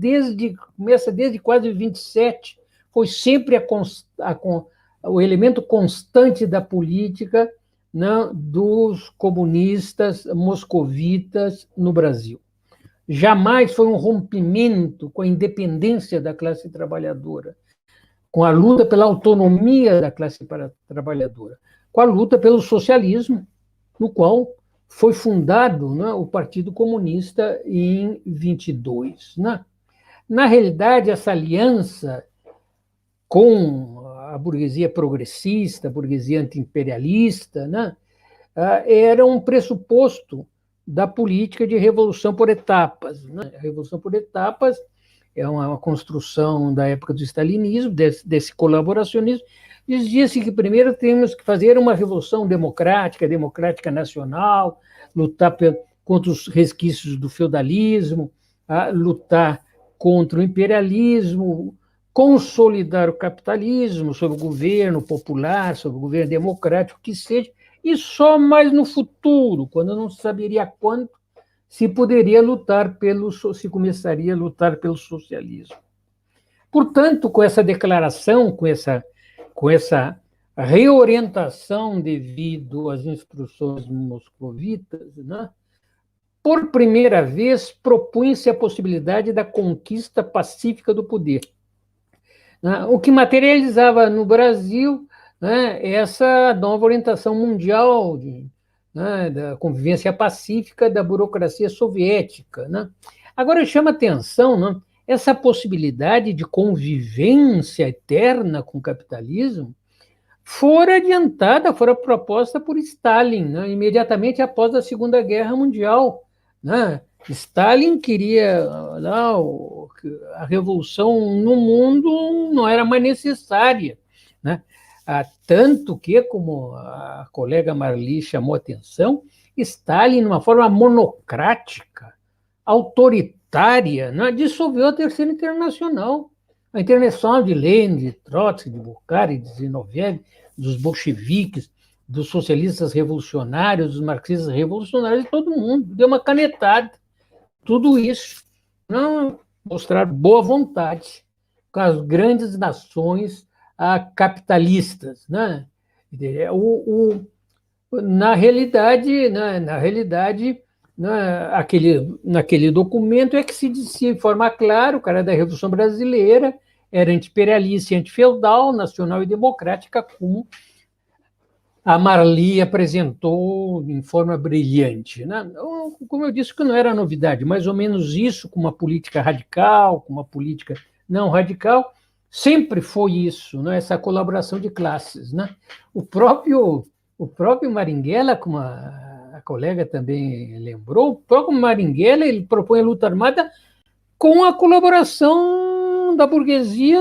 começa desde quase 27, foi sempre o elemento constante da política, né, dos comunistas moscovitas no Brasil. Jamais foi um rompimento com a independência da classe trabalhadora, com a luta pela autonomia da classe trabalhadora, com a luta pelo socialismo, no qual foi fundado, né, o Partido Comunista em 22. Né? Na realidade, essa aliança com a burguesia progressista, a burguesia anti-imperialista, né, era um pressuposto da política de revolução por etapas. Né? A revolução por etapas é uma construção da época do stalinismo, desse colaboracionismo. Dizia-se que primeiro temos que fazer uma revolução democrática nacional, lutar contra os resquícios do feudalismo, lutar contra o imperialismo, consolidar o capitalismo sob o governo popular, sob o governo democrático, que seja, e só mais no futuro, quando não se saberia quando, se começaria a lutar pelo socialismo. Portanto, com essa declaração, com essa reorientação devido às instruções moscovitas, né, por primeira vez propunha-se a possibilidade da conquista pacífica do poder, né, o que materializava no Brasil, né, essa nova orientação mundial né, da convivência pacífica da burocracia soviética. Né. Agora, chama atenção, né, essa possibilidade de convivência eterna com o capitalismo fora proposta por Stalin, né, imediatamente após a Segunda Guerra Mundial. Né. Stalin queria a revolução no mundo não era mais necessária. Né. Tanto que, como a colega Marli chamou a atenção, Stalin, de uma forma monocrática, autoritária, né, dissolveu a Terceira Internacional. A Internacional de Lenin, de Trotsky, de Bukharin, de Zinoviev, dos bolcheviques, dos socialistas revolucionários, dos marxistas revolucionários, todo mundo deu uma canetada. Tudo isso. Não, mostrar boa vontade com as grandes nações capitalistas, né? Na realidade, né, naquele documento é que se dizia de forma clara, o cara da Revolução Brasileira era anti-imperialista e anti-feudal, nacional e democrática, como a Marli apresentou em forma brilhante, né? Como eu disse, que não era novidade, mais ou menos isso, com uma política radical, com uma política não radical, sempre foi isso, né? Essa colaboração de classes, né? O próprio Marighella, como a colega também lembrou, o próprio Marighella, ele propõe a luta armada com a colaboração da burguesia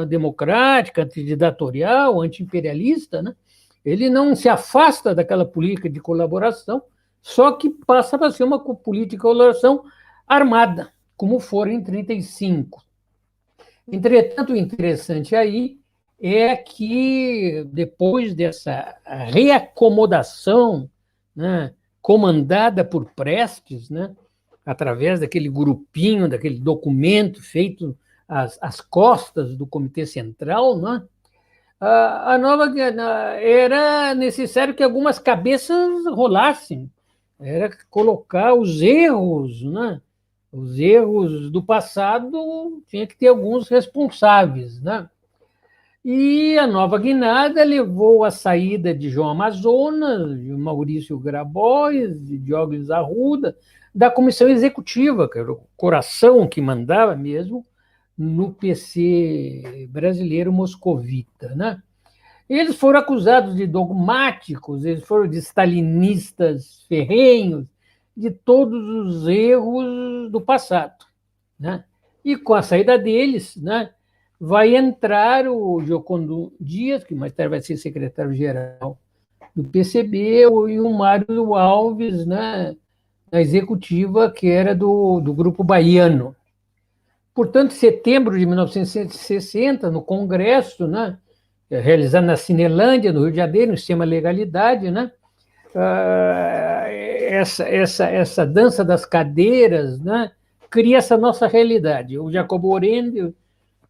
democrática, antiditatorial, anti-imperialista, né? Ele não se afasta daquela política de colaboração, só que passa a ser uma política de colaboração armada, como foi em 1935. Entretanto, o interessante aí é que, depois dessa reacomodação, né, comandada por Prestes, né, através daquele grupinho, daquele documento feito às costas do Comitê Central, né, era necessário que algumas cabeças rolassem, era colocar os erros, né? Os erros do passado, tinha que ter alguns responsáveis, né? E a nova guinada levou à saída de João Amazonas, de Maurício Grabois, de Diógenes Arruda, da comissão executiva, que era o coração que mandava mesmo, no PC brasileiro moscovita, né? Eles foram acusados de dogmáticos, eles foram de stalinistas ferrenhos, de todos os erros do passado, né? E com a saída deles, né, vai entrar o Giocondo Dias, que mais tarde vai ser secretário-geral do PCB, e o Mário Alves, né, na executiva, que era do Grupo Baiano. Portanto, em setembro de 1960, no Congresso, né, realizado na Cinelândia, no Rio de Janeiro, no sistema Legalidade, né, essa dança das cadeiras, né, cria essa nossa realidade. O Jacobo Orengo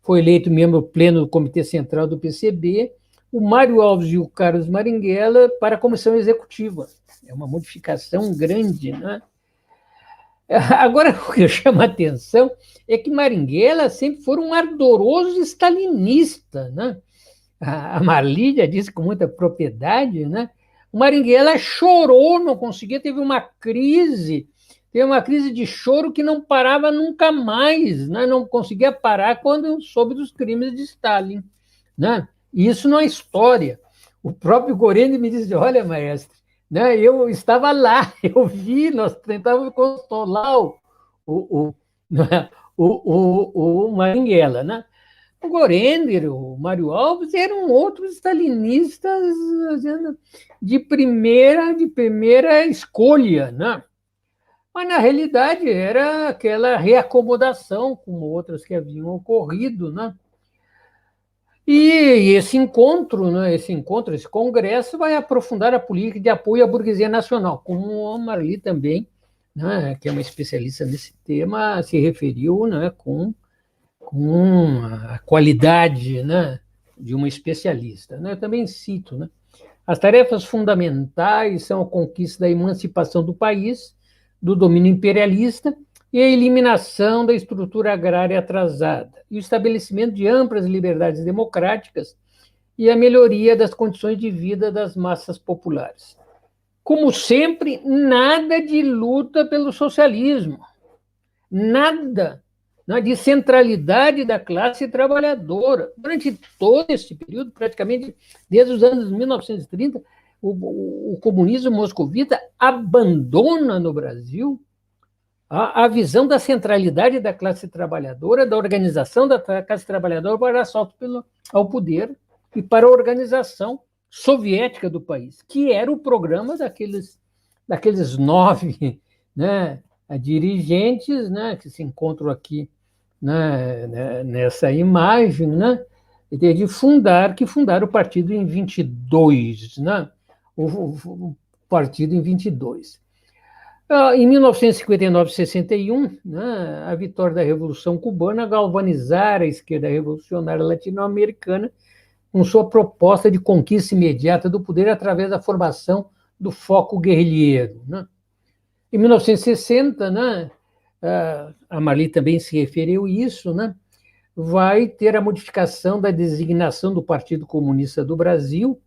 foi eleito membro pleno do Comitê Central do PCB, o Mário Alves e o Carlos Marighella para a comissão executiva. É uma modificação grande, né? Agora, o que chama a atenção é que Marighella sempre foi um ardoroso stalinista, né? A Marli já disse com muita propriedade, né? O Marighella chorou, não conseguia, teve uma crise de choro que não parava nunca mais, né? Não conseguia parar quando soube dos crimes de Stalin, né? Isso não é história. O próprio Gorenje me disse: olha, maestro, né, eu estava lá, eu vi, nós tentávamos consolar o Marighella, né? O Gorenje, o Mário Alves eram outros stalinistas de primeira escolha, né? Mas, na realidade, era aquela reacomodação, como outras que haviam ocorrido, né? E esse encontro, né, esse congresso, vai aprofundar a política de apoio à burguesia nacional, como a Marli também, né, que é uma especialista nesse tema, se referiu, né, com a qualidade, né, de uma especialista, né? Eu também cito, né, as tarefas fundamentais são a conquista da emancipação do país, do domínio imperialista e a eliminação da estrutura agrária atrasada, e o estabelecimento de amplas liberdades democráticas e a melhoria das condições de vida das massas populares. Como sempre, nada de luta pelo socialismo, nada de centralidade da classe trabalhadora. Durante todo esse período, praticamente desde os anos 1930, o comunismo moscovita abandona no Brasil a visão da centralidade da classe trabalhadora, da organização da classe trabalhadora para assalto ao poder e para a organização soviética do país, que era o programa daqueles 9, né, dirigentes, né, que se encontram aqui, né, nessa imagem, né, que fundaram o partido em 22, né, o partido em 22. Em 1959 e 61, né, a vitória da Revolução Cubana galvanizara a esquerda revolucionária latino-americana com sua proposta de conquista imediata do poder através da formação do foco guerrilheiro. Né? Em 1960, né, a Marli também se referiu a isso, né, vai ter a modificação da designação do Partido Comunista do Brasil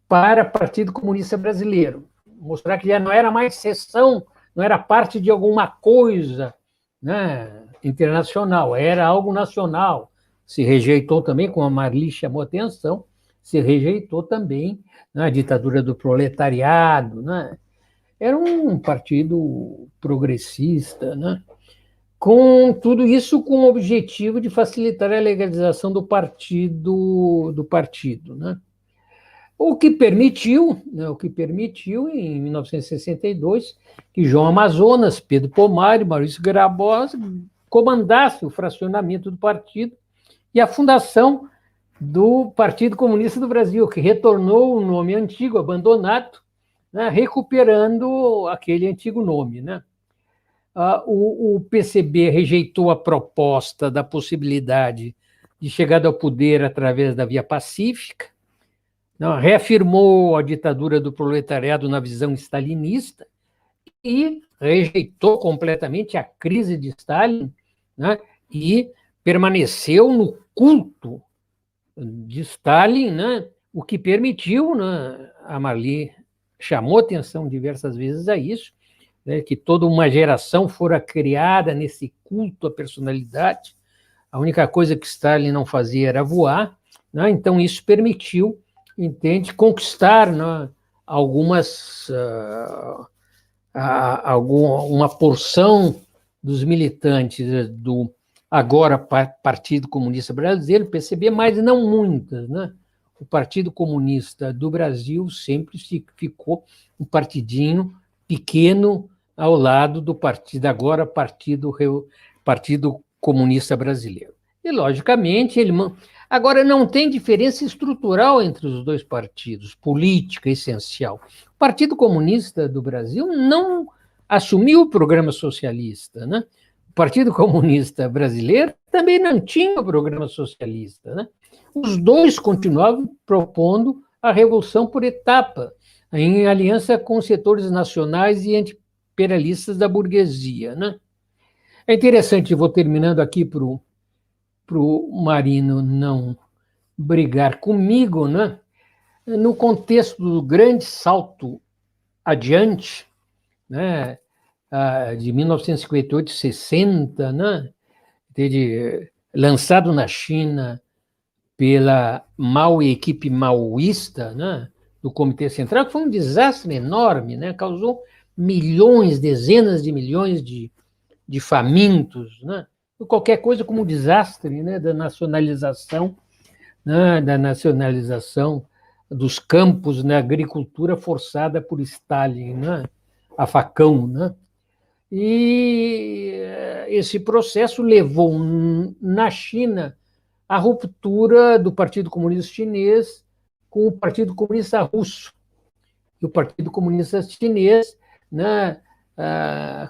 para Partido Comunista Brasileiro. Mostrar que já não era mais seção, não era parte de alguma coisa, né, internacional, era algo nacional. Se rejeitou também, como a Marli chamou a atenção, se rejeitou também, né, a ditadura do proletariado. Né? Era um partido progressista, né? Com tudo isso com o objetivo de facilitar a legalização do partido, né? O que permitiu, em 1962, que João Amazonas, Pedro Pomares, Maurício Grabosa comandassem o fracionamento do partido e a fundação do Partido Comunista do Brasil, que retornou o nome antigo, abandonado, né, recuperando aquele antigo nome. Né? O PCB rejeitou a proposta da possibilidade de chegada ao poder através da via pacífica, não, reafirmou a ditadura do proletariado na visão stalinista e rejeitou completamente a crise de Stalin, né, e permaneceu no culto de Stalin, né, o que permitiu, né, a Marli chamou atenção diversas vezes a isso, né, que toda uma geração fora criada nesse culto à personalidade. A única coisa que Stalin não fazia era voar, né, então isso permitiu, entende, conquistar, né, uma porção dos militantes do agora Partido Comunista Brasileiro, PCB, mas não muitas. Né? O Partido Comunista do Brasil sempre ficou um partidinho pequeno ao lado do partido, agora Partido Comunista Brasileiro. E, logicamente, agora não tem diferença estrutural entre os dois partidos, política essencial. O Partido Comunista do Brasil não assumiu o programa socialista, né? O Partido Comunista Brasileiro também não tinha o programa socialista, né? Os dois continuavam propondo a revolução por etapa, em aliança com setores nacionais e anti-imperialistas da burguesia. Né? É interessante, vou terminando aqui para o Marino não brigar comigo, né? No contexto do grande salto adiante, né, de 1958 e 60, né, lançado na China pela Mao e equipe maoísta, né, do Comitê Central, que foi um desastre enorme, né, causou dezenas de milhões de famintos, né, qualquer coisa como desastre, né, da nacionalização dos campos na agricultura forçada por Stalin, né, a facão. Né? E esse processo levou na China à ruptura do Partido Comunista Chinês com o Partido Comunista Russo. E o Partido Comunista Chinês, né,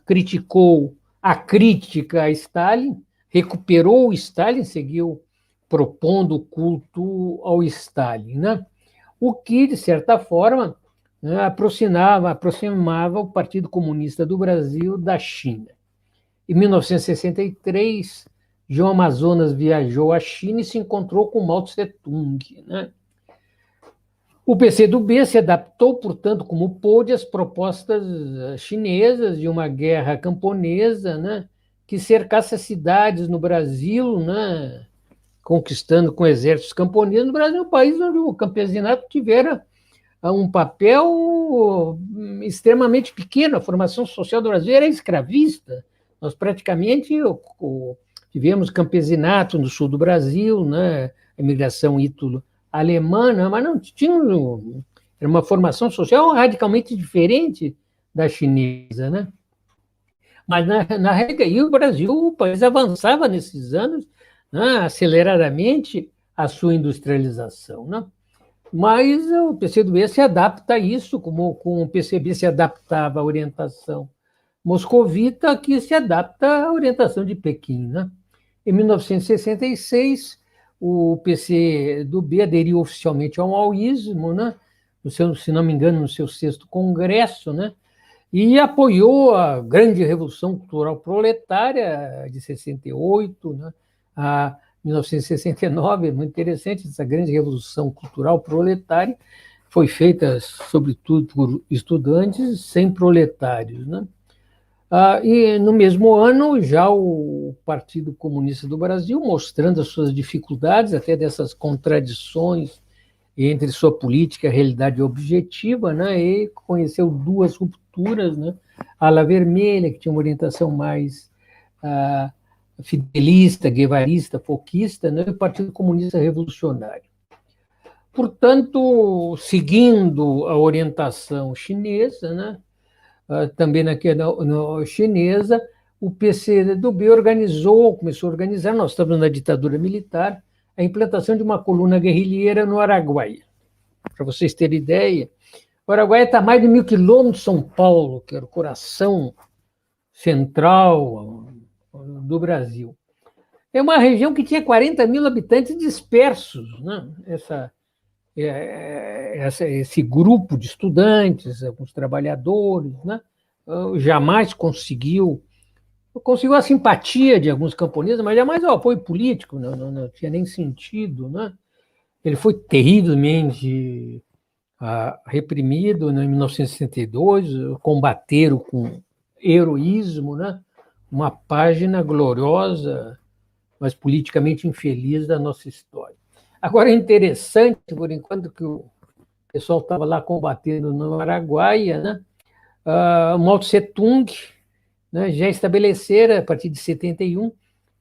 criticou a crítica a Stalin, recuperou o Stalin, seguiu propondo o culto ao Stalin, né? O que, de certa forma, né, aproximava o Partido Comunista do Brasil da China. Em 1963, João Amazonas viajou à China e se encontrou com Mao Tse-tung. Né? O PCdoB se adaptou, portanto, como pôde, às propostas chinesas de uma guerra camponesa, né, que cercasse as cidades no Brasil, né, conquistando com exércitos camponeses. No Brasil, um país onde o campesinato tivera um papel extremamente pequeno. A formação social do Brasil era escravista. Nós praticamente tivemos campesinato no sul do Brasil, né, a imigração ítalo-alemã, mas não tinha. Era uma formação social radicalmente diferente da chinesa. Né? Mas, na regra, e o Brasil, o país avançava nesses anos, né, aceleradamente a sua industrialização. Né? Mas o PCdoB se adapta a isso, como o PCB se adaptava à orientação moscovita que se adapta à orientação de Pequim, né? Em 1966, o PCdoB aderiu oficialmente ao maoísmo, né? Se não me engano, no seu 6º congresso, né? E apoiou a grande Revolução Cultural Proletária de 68, né? A 1969, é muito interessante, essa grande Revolução Cultural Proletária foi feita, sobretudo, por estudantes sem proletários, né? E no mesmo ano, já o Partido Comunista do Brasil, mostrando as suas dificuldades, até dessas contradições entre sua política e a realidade objetiva, né, e conheceu 2 rupturas, né, a ala vermelha, que tinha uma orientação mais fidelista, guevarista, foquista, né, e o Partido Comunista Revolucionário. Portanto, seguindo a orientação chinesa, né, também na chinesa, o PCdoB começou a organizar, nós estamos na ditadura militar, a implantação de uma coluna guerrilheira no Araguaia. Para vocês terem ideia, o Araguaia está a mais de 1.000 quilômetros de São Paulo, que era o coração central do Brasil. É uma região que tinha 40.000 habitantes dispersos, né? Esse grupo de estudantes, alguns trabalhadores, né? Jamais conseguiu a simpatia de alguns camponeses, mas jamais o apoio político, não tinha nem sentido, né? Ele foi terrivelmente reprimido, né, em 1962, combateram com heroísmo, né? Uma página gloriosa, mas politicamente infeliz da nossa história. Agora, é interessante, por enquanto que o pessoal estava lá combatendo no Araguaia, né? Mao Tse-tung, né, já estabeleceram, a partir de 71,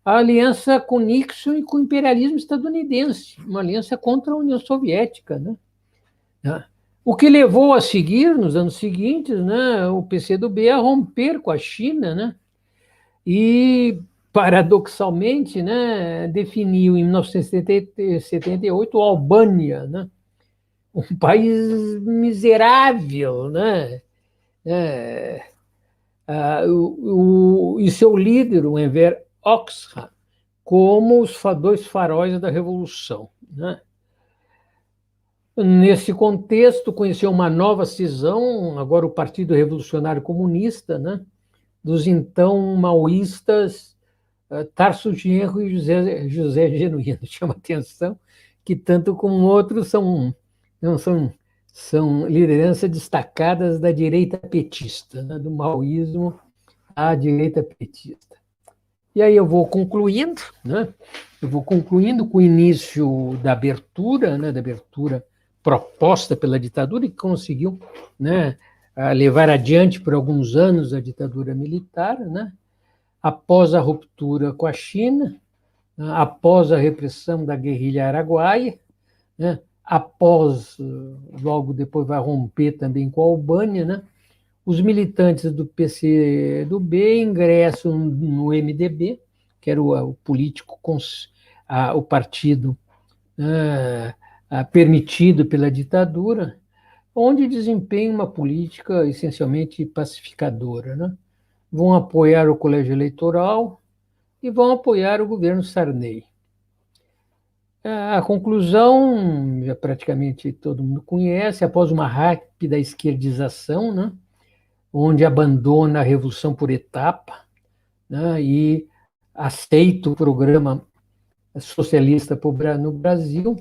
a aliança com Nixon e com o imperialismo estadunidense, uma aliança contra a União Soviética, né? O que levou a seguir, nos anos seguintes, né, o PCdoB a romper com a China, né? E, paradoxalmente, né, definiu em 1978 a Albânia, né? Um país miserável, né? E seu líder, o Enver Hoxha, como os 2 faróis da Revolução, né? Nesse contexto, conheceu uma nova cisão, agora o Partido Revolucionário Comunista, né? Dos então maoístas Tarso Genro e José Genuíno. Chama atenção que, tanto como outros, são lideranças destacadas da direita petista, né? Do maoísmo à direita petista. E aí eu vou concluindo, né? Com o início da abertura, né? Da abertura proposta pela ditadura e que conseguiu, né, levar adiante por alguns anos a ditadura militar, né? Após a ruptura com a China, após a repressão da guerrilha araguaia, né? Logo depois vai romper também com a Albânia, né? Os militantes do PCdoB ingressam no MDB, que era o político, o partido permitido pela ditadura, onde desempenham uma política essencialmente pacificadora, né? Vão apoiar o colégio eleitoral e vão apoiar o governo Sarney. A conclusão, já praticamente todo mundo conhece, após uma rápida esquerdização, né? Onde abandona a revolução por etapa, né? E aceita o programa socialista no Brasil,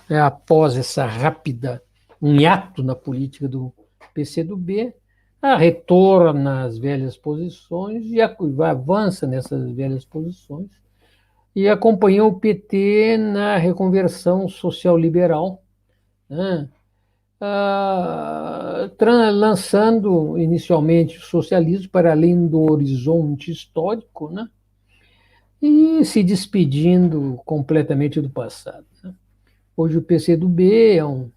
após essa rápida hiato na política do PCdoB, retorna às velhas posições e avança nessas velhas posições e acompanhou o PT na reconversão social-liberal, né? Lançando inicialmente o socialismo para além do horizonte histórico, né? E se despedindo completamente do passado, né? Hoje o PCdoB é um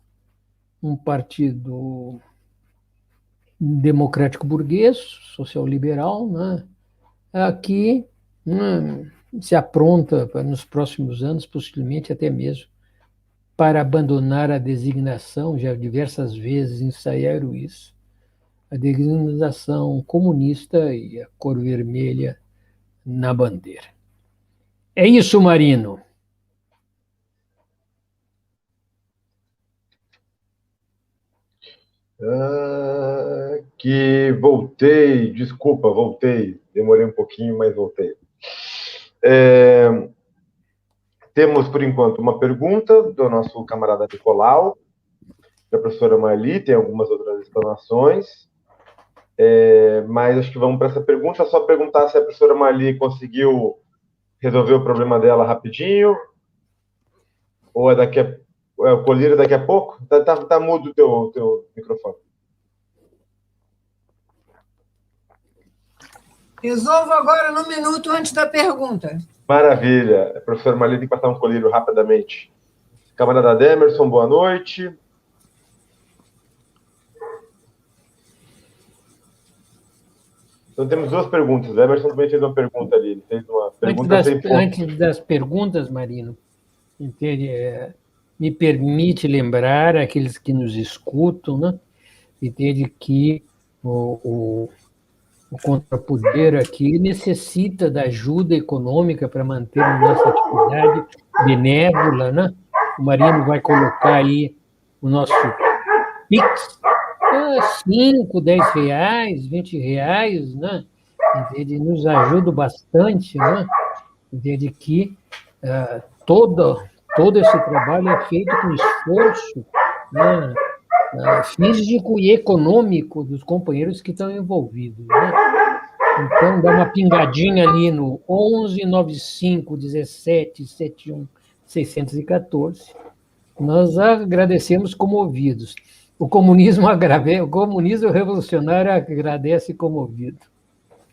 partido democrático burguês, social-liberal, né? Aqui, né, se apronta para, nos próximos anos, possivelmente até mesmo, para abandonar a designação, já diversas vezes ensaiaram isso, a designação comunista e a cor vermelha na bandeira. É isso, Marino. Que voltei, desculpa, voltei. Demorei um pouquinho, mas voltei. Temos, por enquanto, uma pergunta do nosso camarada Nicolau, da professora Marli, tem algumas outras explanações, mas acho que vamos para essa pergunta. Só perguntar se a professora Marli conseguiu resolver o problema dela rapidinho, ou o colírio daqui a pouco? Tá mudo o teu microfone. Resolvo agora no minuto antes da pergunta. Maravilha. A professora Marli tem que passar um colírio rapidamente. Camarada Demerson, boa noite. Então temos duas perguntas. O Emerson também fez uma pergunta ali. Ele fez uma pergunta antes das perguntas, Marino, entende? Me permite lembrar aqueles que nos escutam, né? Entende que o contrapoder aqui necessita da ajuda econômica para manter a nossa atividade benévola, né? O Marino vai colocar aí o nosso Pix, 5, 10 reais, 20 reais, né? Entende? Nos ajuda bastante, né? Entende que todo esse trabalho é feito com esforço, né? Físico e econômico dos companheiros que estão envolvidos, né? Então, dá uma pingadinha ali no 11 95 17 71 614. Nós agradecemos comovidos. O comunismo revolucionário agradece comovido.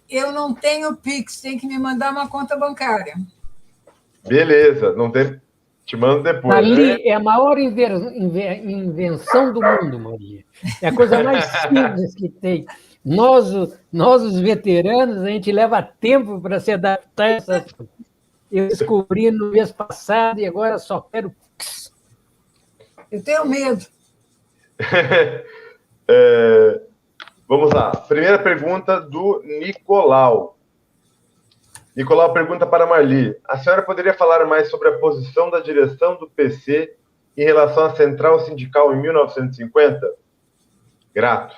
Eu não tenho Pix, tem que me mandar uma conta bancária. Beleza, não tem. Te mando depois. Ali, né? É a maior invenção do mundo, Maria. É a coisa mais simples que tem. Nós, os veteranos, a gente leva tempo para se adaptar a essas coisas. Eu descobri no mês passado e agora só quero Pix. Eu tenho medo. Vamos lá. Primeira pergunta do Nicolau. Nicolau pergunta para Marli: a senhora poderia falar mais sobre a posição da direção do PC em relação à central sindical em 1950? Grato.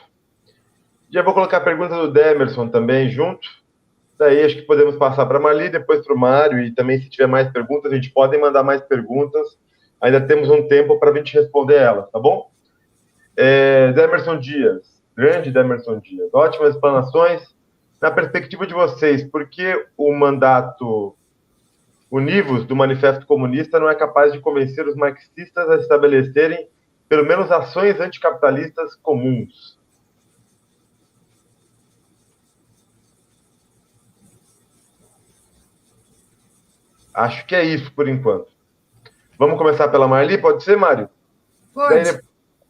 Já vou colocar a pergunta do Demerson também junto. Daí acho que podemos passar para a Marli, depois para o Mário, e também se tiver mais perguntas, a gente pode mandar mais perguntas. Ainda temos um tempo para a gente responder elas, tá bom? Demerson Dias, grande Demerson Dias, ótimas explanações. Na perspectiva de vocês, por que o mandato univos do Manifesto Comunista não é capaz de convencer os marxistas a estabelecerem pelo menos ações anticapitalistas comuns? Acho que é isso por enquanto. Vamos começar pela Marli, pode ser, Mário? Pode. Daí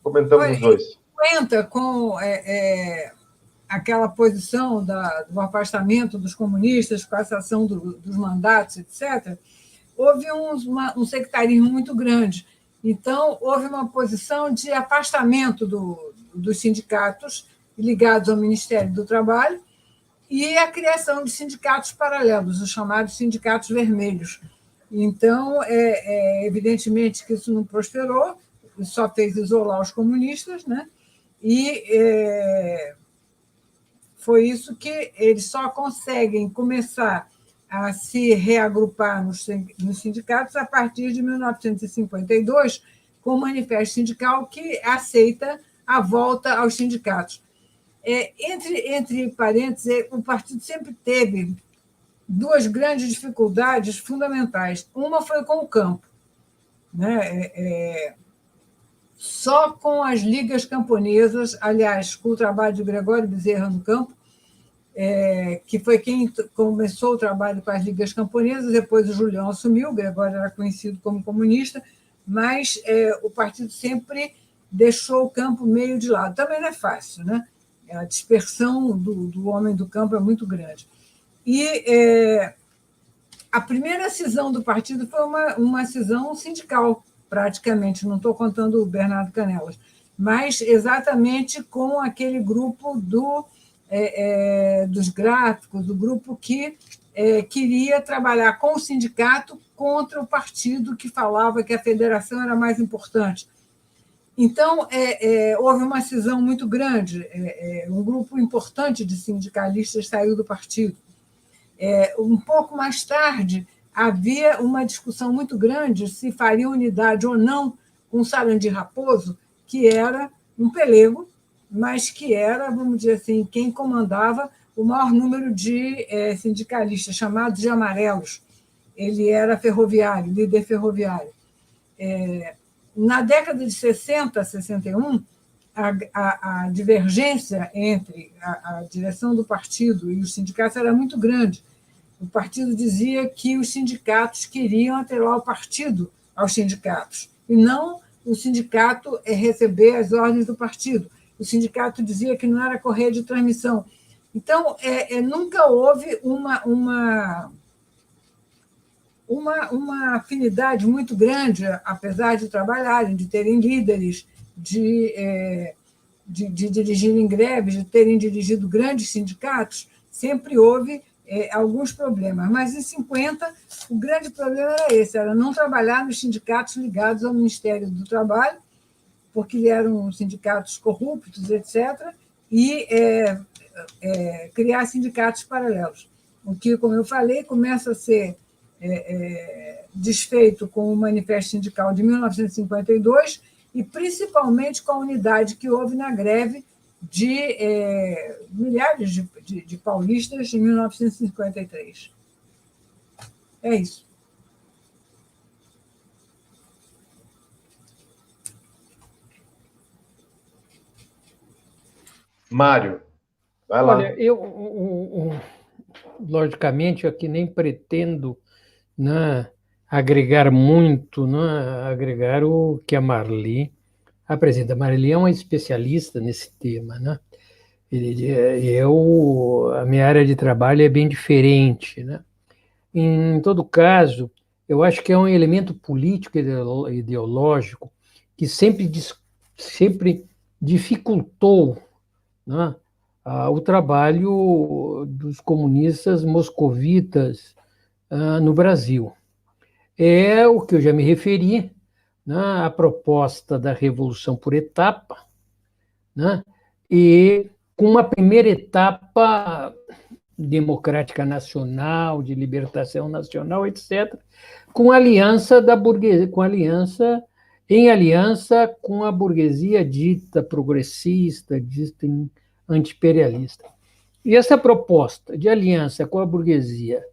comentamos os dois. Conta com aquela posição do afastamento dos comunistas, cassação dos mandatos, etc., houve um sectarismo muito grande. Então, houve uma posição de afastamento dos sindicatos ligados ao Ministério do Trabalho e a criação de sindicatos paralelos, os chamados sindicatos vermelhos. Então, evidentemente que isso não prosperou, só fez isolar os comunistas, né? E foi isso que eles só conseguem começar a se reagrupar nos sindicatos a partir de 1952, com o Manifesto Sindical, que aceita a volta aos sindicatos. Entre parênteses, o partido sempre teve duas grandes dificuldades fundamentais. Uma foi com o campo, né? Só com as ligas camponesas, aliás, com o trabalho de Gregório Bezerra no campo, que foi quem começou o trabalho com as ligas camponesas, depois o Julião assumiu, o Gregório era conhecido como comunista, mas o partido sempre deixou o campo meio de lado. Também não é fácil, né? A dispersão do homem do campo é muito grande. E a primeira cisão do partido foi uma cisão sindical, praticamente, não estou contando o Bernardo Canelas. mas exatamente com aquele grupo dos gráficos, do grupo que queria trabalhar com o sindicato contra o partido que falava que a federação era mais importante. Então, houve uma cisão muito grande, um grupo importante de sindicalistas saiu do partido. Um pouco mais tarde, havia uma discussão muito grande se faria unidade ou não com Sarandi Raposo, que era um pelego, mas que era, vamos dizer assim, quem comandava o maior número de sindicalistas, chamados de amarelos. Ele era ferroviário, líder ferroviário. Na década de 60, 61, a divergência entre a direção do partido e os sindicatos era muito grande. O partido dizia que os sindicatos queriam atrelar o partido aos sindicatos, e não o sindicato receber as ordens do partido. O sindicato dizia que não era correia de transmissão. Então, nunca houve uma afinidade muito grande, apesar de trabalharem, de terem líderes, de dirigirem greves, de terem dirigido grandes sindicatos, sempre houve alguns problemas. Mas, em 50, o grande problema era esse, era não trabalhar nos sindicatos ligados ao Ministério do Trabalho, porque eram sindicatos corruptos, etc., e criar sindicatos paralelos. O que, como eu falei, começa a ser desfeito com o Manifesto Sindical de 1952 e, principalmente, com a unidade que houve na greve de milhares de paulistas em 1953. É isso. Mário, vai lá. Olha, logicamente, aqui nem pretendo, né, agregar muito, né, agregar o que a Marli apresenta. A Marli é uma especialista nesse tema, né? A minha área de trabalho é bem diferente, né? Em todo caso, eu acho que é um elemento político ideológico que sempre dificultou, né, o trabalho dos comunistas moscovitas no Brasil. É o que eu já me referi, né, a proposta da Revolução por etapa, né, e com uma primeira etapa democrática nacional, de libertação nacional, etc., com aliança da burguesia, em aliança com a burguesia dita progressista, dita anti-imperialista. E essa proposta de aliança com a burguesia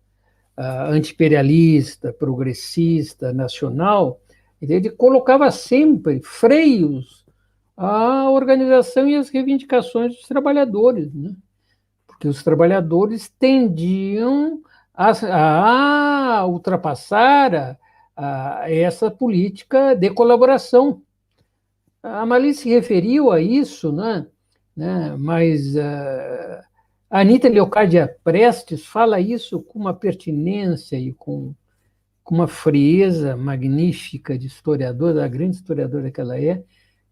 anti-imperialista, progressista, nacional, ele colocava sempre freios à organização e às reivindicações dos trabalhadores, né? Porque os trabalhadores tendiam a ultrapassar essa política de colaboração. A Marli se referiu a isso, né? Mas a Anita Leocádia Prestes fala isso com uma pertinência e com uma frieza magnífica de historiadora, da grande historiadora que ela é,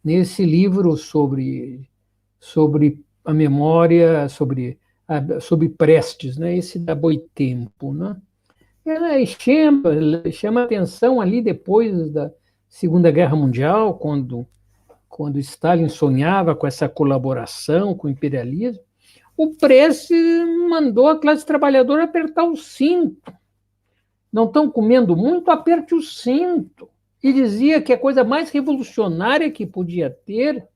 nesse livro sobre a memória, sobre Prestes, né? Esse da Boitempo, né? Ela chama atenção ali depois da Segunda Guerra Mundial, quando Stalin sonhava com essa colaboração com o imperialismo, o Prestes mandou a classe trabalhadora apertar o cinto. Não estão comendo muito? Aperte o cinto. E dizia que a coisa mais revolucionária que podia ter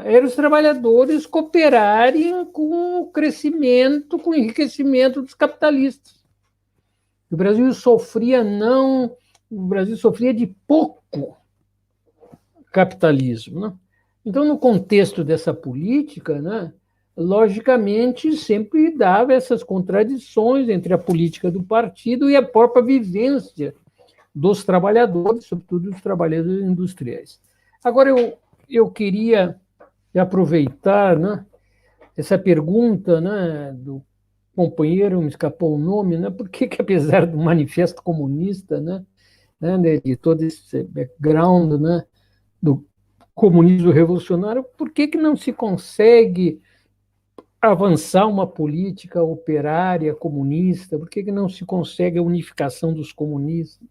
era os trabalhadores cooperarem com o crescimento, com o enriquecimento dos capitalistas. O Brasil sofria de pouco capitalismo, né? Então, no contexto dessa política, né, logicamente, sempre dava essas contradições entre a política do partido e a própria vivência dos trabalhadores, sobretudo dos trabalhadores industriais. Agora, eu queria aproveitar, né, essa pergunta, né, do companheiro, me escapou o nome, né, por que apesar do Manifesto Comunista, né, de todo esse background, né, do comunismo revolucionário, por que não se consegue avançar uma política operária comunista? Por que não se consegue a unificação dos comunistas?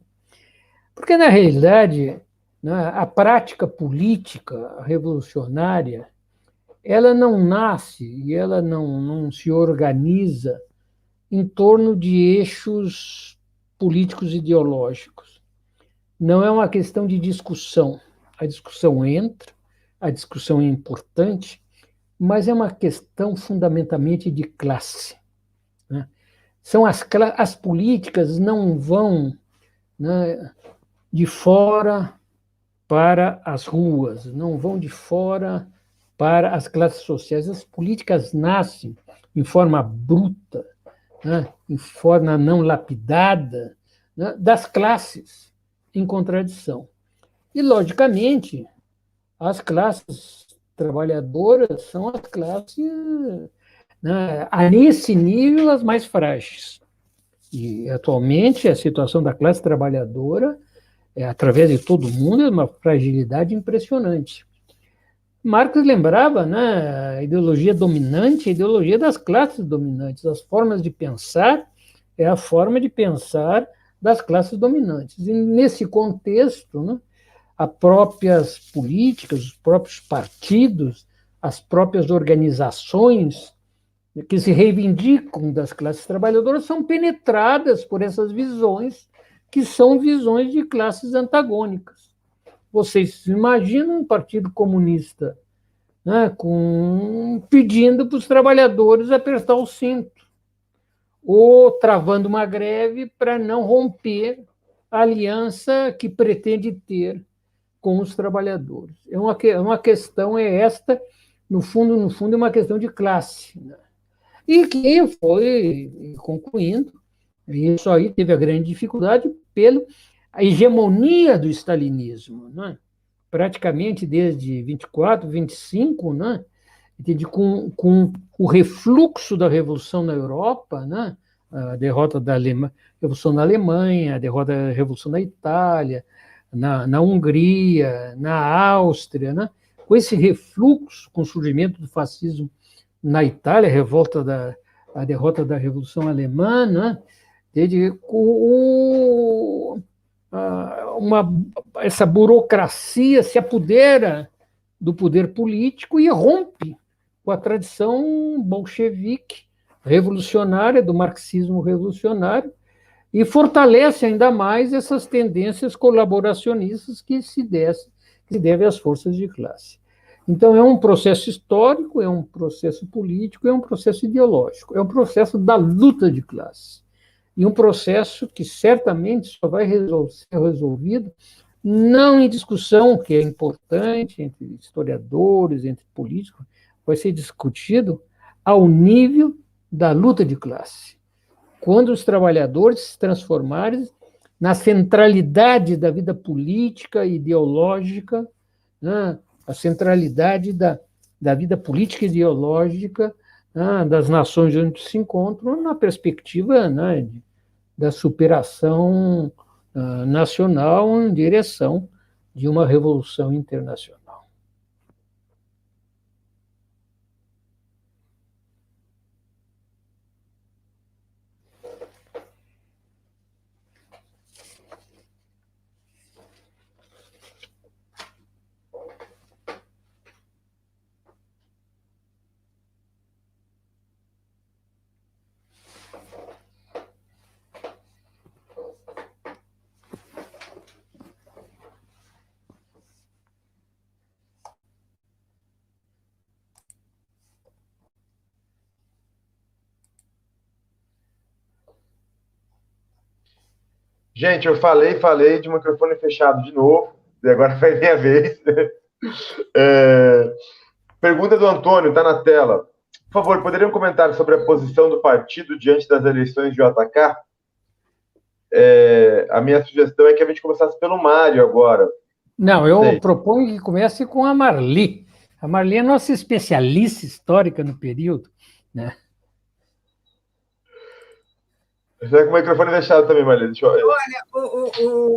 Porque, na realidade, né, a prática política revolucionária ela não nasce e ela não se organiza em torno de eixos políticos ideológicos. Não é uma questão de discussão. A discussão entra, a discussão é importante, mas é uma questão fundamentalmente de classe. Né? As políticas não vão, né, de fora para as ruas, não vão de fora para as classes sociais. As políticas nascem em forma bruta, né, em forma não lapidada, né, das classes em contradição. E, logicamente, as classes trabalhadoras são as classes, né, nesse nível, as mais frágeis. E, atualmente, a situação da classe trabalhadora, através de todo mundo, é uma fragilidade impressionante. Marx lembrava, né, a ideologia dominante, a ideologia das classes dominantes. As formas de pensar é a forma de pensar das classes dominantes. E, nesse contexto, né, as próprias políticas, os próprios partidos, as próprias organizações que se reivindicam das classes trabalhadoras são penetradas por essas visões, que são visões de classes antagônicas. Vocês imaginam um partido comunista, né, pedindo para os trabalhadores apertar o cinto, ou travando uma greve para não romper a aliança que pretende ter com os trabalhadores. Uma questão esta, no fundo, é uma questão de classe. Né? E que foi concluindo, e isso aí teve a grande dificuldade pela hegemonia do stalinismo, né? Praticamente desde 24, 25, né? Com o refluxo da revolução na Europa, né? A derrota da revolução na Alemanha, a derrota da revolução na Itália, na Hungria, na Áustria, né? Com esse refluxo, com o surgimento do fascismo na Itália, a derrota da Revolução Alemã, né? Essa burocracia se apodera do poder político e rompe com a tradição bolchevique revolucionária, do marxismo revolucionário, e fortalece ainda mais essas tendências colaboracionistas que se devem às forças de classe. Então, é um processo histórico, é um processo político, é um processo ideológico, é um processo da luta de classe. E um processo que certamente só vai ser resolvido não em discussão, que é importante, entre historiadores, entre políticos, vai ser discutido ao nível da luta de classe. Quando os trabalhadores se transformarem na centralidade da vida política e ideológica, né, a centralidade da vida política e ideológica, né, das nações onde se encontram, na perspectiva, né, da superação nacional em direção de uma revolução internacional. Gente, eu falei de microfone fechado de novo, e agora vai minha vez. Pergunta do Antônio, está na tela. Por favor, poderiam comentar sobre a posição do partido diante das eleições de JK? A minha sugestão é que a gente começasse pelo Mário agora. Não, eu proponho que comece com a Marli. A Marli é nossa especialista histórica no período, né? Você com o microfone fechado também, Marli. Olha,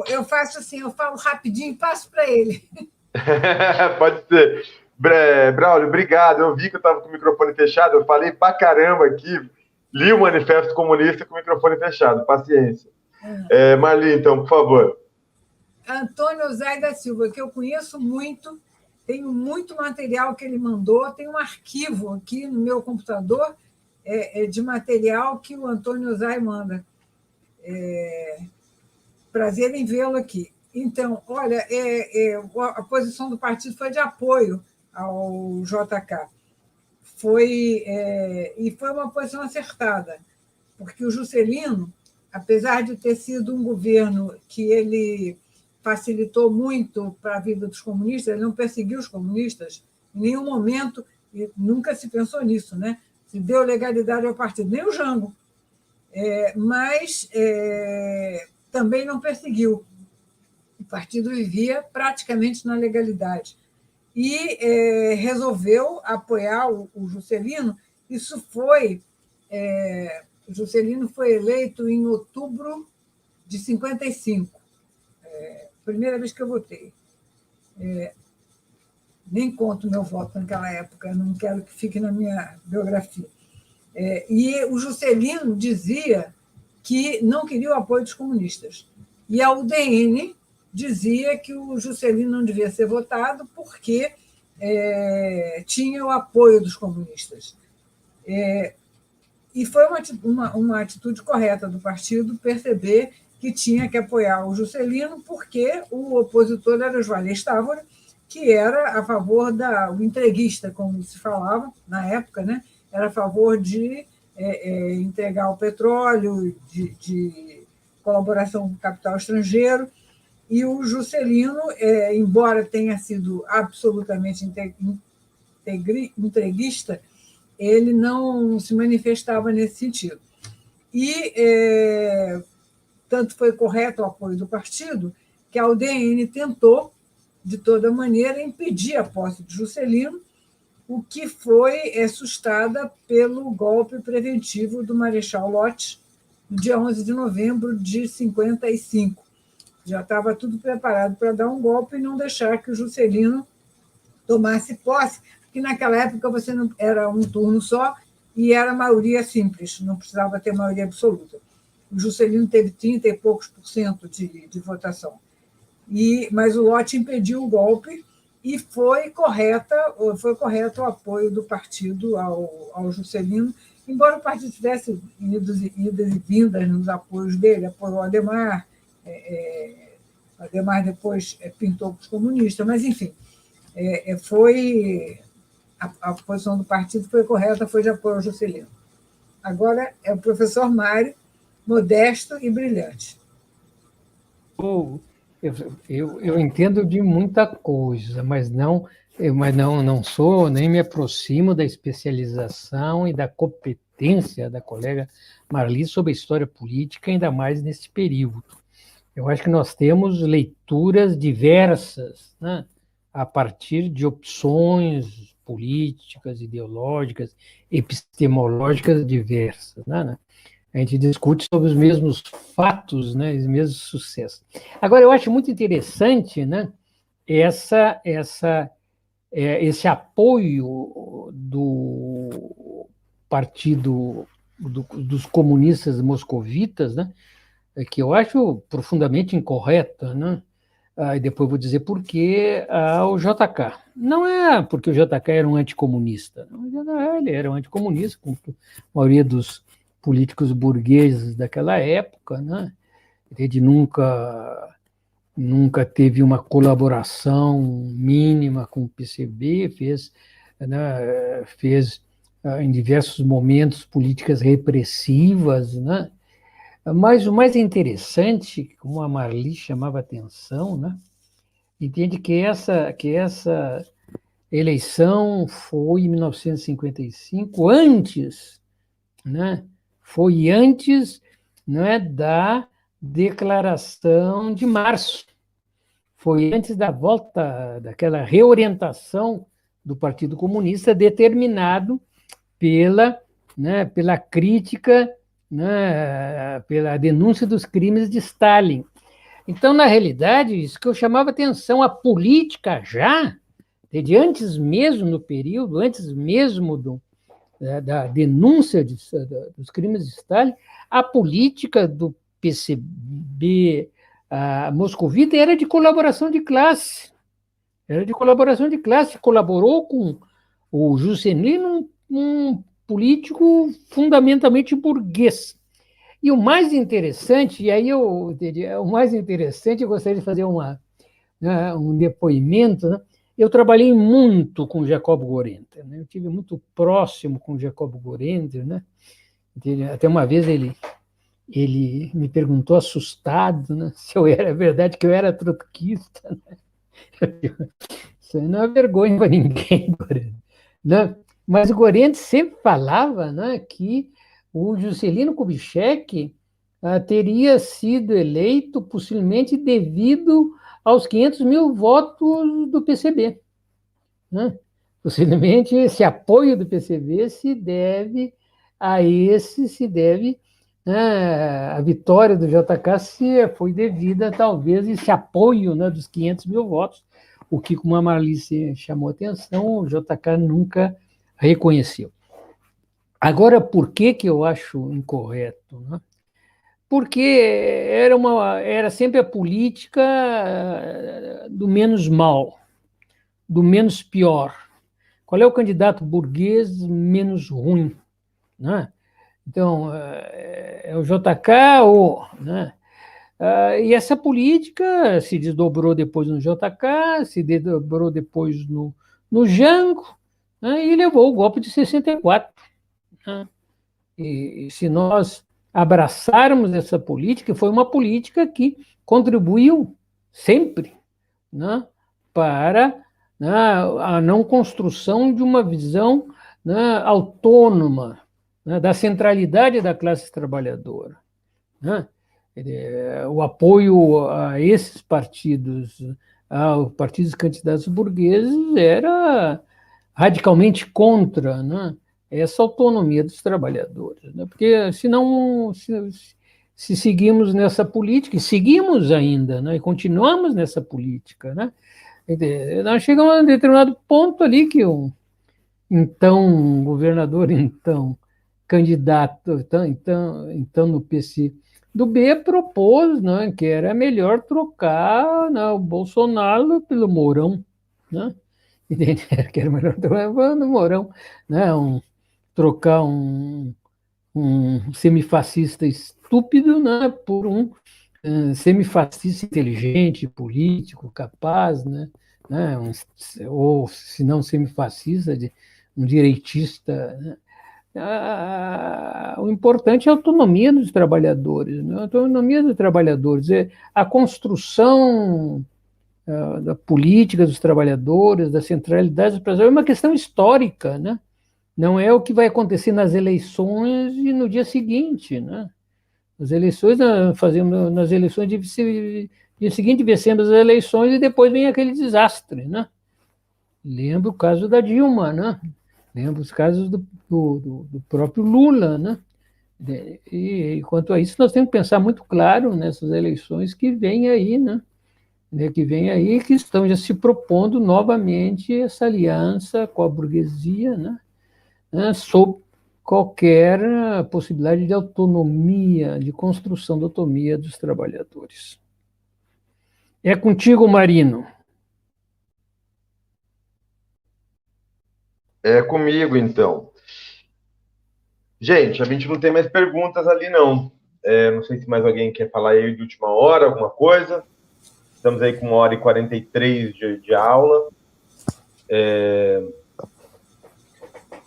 eu faço assim, eu falo rapidinho e passo para ele. Pode ser. Braulio, obrigado. Eu vi que eu estava com o microfone fechado, eu falei pra caramba aqui, li o Manifesto Comunista com o microfone fechado, paciência. Marli, então, por favor. Antônio Zé da Silva, que eu conheço muito, tenho muito material que ele mandou, tem um arquivo aqui no meu computador de material que o Antônio Zé manda. Prazer em vê-lo aqui. Então, olha, a posição do partido foi de apoio ao JK. E foi uma posição acertada, porque o Juscelino, apesar de ter sido um governo que ele facilitou muito para a vida dos comunistas, ele não perseguiu os comunistas em nenhum momento, e nunca se pensou nisso, né? Se deu legalidade ao partido, nem o Jango, mas também não perseguiu. O partido vivia praticamente na legalidade. E resolveu apoiar o Juscelino. Isso foi... o Juscelino foi eleito em outubro de 55. Primeira vez que eu votei. Nem conto meu voto naquela época, não quero que fique na minha biografia. E o Juscelino dizia que não queria o apoio dos comunistas. E a UDN dizia que o Juscelino não devia ser votado porque tinha o apoio dos comunistas. E foi uma atitude correta do partido perceber que tinha que apoiar o Juscelino porque o opositor era o Joalês Távora, que era a favor o entreguista, como se falava na época, né? Era a favor de entregar o petróleo, de colaboração com o capital estrangeiro, e o Juscelino, embora tenha sido absolutamente entreguista, ele não se manifestava nesse sentido. E tanto foi correto o apoio do partido que a UDN tentou, de toda maneira, impedir a posse de Juscelino, o que foi sustada pelo golpe preventivo do Marechal Lott, no dia 11 de novembro de 55. Já estava tudo preparado para dar um golpe e não deixar que o Juscelino tomasse posse, porque naquela época você não era um turno só e era maioria simples, não precisava ter maioria absoluta. O Juscelino teve 30 e poucos % de votação. Mas o Lott impediu o golpe e foi correto o apoio do partido ao Juscelino, embora o partido tivesse idas e vindas nos apoios dele, apoiou o Adhemar, Adhemar depois pintou para os comunistas, mas, enfim, a posição do partido foi correta, foi de apoio ao Juscelino. Agora é o professor Mário, modesto e brilhante. Eu entendo de muita coisa, mas não sou, nem me aproximo da especialização e da competência da colega Marli sobre a história política, ainda mais nesse período. Eu acho que nós temos leituras diversas, né, a partir de opções políticas, ideológicas, epistemológicas diversas, né? A gente discute sobre os mesmos fatos, né, os mesmos sucessos. Agora, eu acho muito interessante, né, esse apoio do partido dos comunistas moscovitas, né, que eu acho profundamente incorreta, né? E depois vou dizer por que o JK. Não é porque o JK era um anticomunista. Ele era um anticomunista, como a maioria dos políticos burgueses daquela época, né? Ele nunca teve uma colaboração mínima com o PCB, fez em diversos momentos políticas repressivas, né? Mas o mais interessante, como a Marli chamava a atenção, né? Entende que essa eleição foi em 1955, antes, né? Foi antes, né, da declaração de março. Foi antes da volta, daquela reorientação do Partido Comunista, determinado pela crítica, né, pela denúncia dos crimes de Stalin. Então, na realidade, isso que eu chamava atenção, a política já, desde antes mesmo no período, antes mesmo da denúncia dos crimes de Stalin, a política do PCB moscovita era de colaboração de classe. Era de colaboração de classe, colaborou com o Juscelino, um político fundamentalmente burguês. E o mais interessante, eu gostaria de fazer um depoimento, né? Eu trabalhei muito com Jacob Gorentner, né? Eu tive muito próximo com Jacob Gorentner, né? Até uma vez ele me perguntou assustado, né, se é verdade que eu era trotskista, né? Isso aí não é vergonha para ninguém, Gorentner, né? Mas o Gorentner sempre falava, né, que o Juscelino Kubitschek teria sido eleito possivelmente devido aos 500 mil votos do PCB. Né? Possivelmente esse apoio do PCB se deve a vitória do JK foi devida, talvez, a esse apoio, né, dos 500 mil votos, o que, como a Marlice chamou a atenção, o JK nunca reconheceu. Agora, por que eu acho incorreto? Né? Porque era sempre a política do menos mal, do menos pior. Qual é o candidato burguês menos ruim? Né? Então, é o JK ou... Né? E essa política se desdobrou depois no JK, se desdobrou depois no Jango, né? E levou o golpe de 64. Né? E se nós abraçarmos essa política, foi uma política que contribuiu sempre, né, para, né, a não construção de uma visão, né, autônoma, né, da centralidade da classe trabalhadora. Né? O apoio a esses partidos, aos partidos candidatos burgueses, era radicalmente contra, né, essa autonomia dos trabalhadores. Né? Porque, senão, se seguimos nessa política, e seguimos ainda, né, e continuamos nessa política, né, nós chegamos a um determinado ponto ali que o governador, candidato, no PC do B, propôs, né, que era melhor trocar, né, o Bolsonaro pelo Mourão, né? Que era melhor trocar no Mourão, né? Trocar um semifascista estúpido, né, por um semifascista inteligente, político, capaz, né, ou, se não semifascista, um direitista. Né? O importante é a autonomia dos trabalhadores. Né? A autonomia dos trabalhadores, a construção da política dos trabalhadores, da centralidade dos trabalhadores, é uma questão histórica, né? Não é o que vai acontecer nas eleições e no dia seguinte, né? As eleições, nas eleições, dia seguinte vencemos as eleições e depois vem aquele desastre, né? Lembra o caso da Dilma, né? Lembra os casos do próprio Lula, né? E quanto a isso, nós temos que pensar muito claro nessas eleições que vêm aí, né? Que estão já se propondo novamente essa aliança com a burguesia, né? Sob qualquer possibilidade de autonomia, de construção da autonomia dos trabalhadores. É contigo, Marino. É comigo, então. Gente, a gente não tem mais perguntas ali, não. Não sei se mais alguém quer falar aí de última hora, alguma coisa. Estamos aí com 1h43 de aula.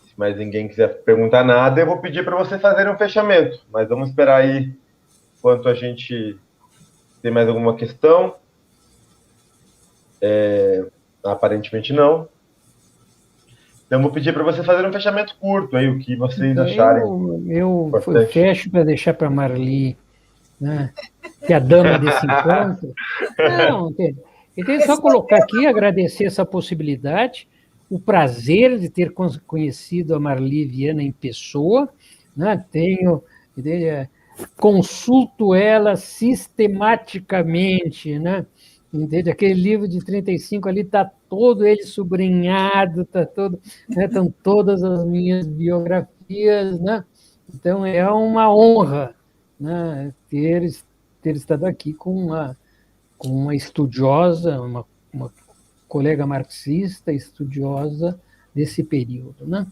Se mais ninguém quiser perguntar nada, eu vou pedir para você fazer um fechamento. Mas vamos esperar aí enquanto a gente tem mais alguma questão. Aparentemente não. Então, eu vou pedir para você fazer um fechamento curto aí, o que vocês acharem. Eu fecho para deixar para a Marli, né, que é a dama desse encontro. Não, então, só colocar aqui, agradecer essa possibilidade, o prazer de ter conhecido a Marli Viana em pessoa, né? Tenho consulto ela sistematicamente, né? Entende? Aquele livro de 35 ali está todo ele sublinhado, tá todo, né? Estão todas as minhas biografias, né? Então é uma honra, né? ter estado aqui com uma estudiosa, uma colega marxista, estudiosa desse período, né?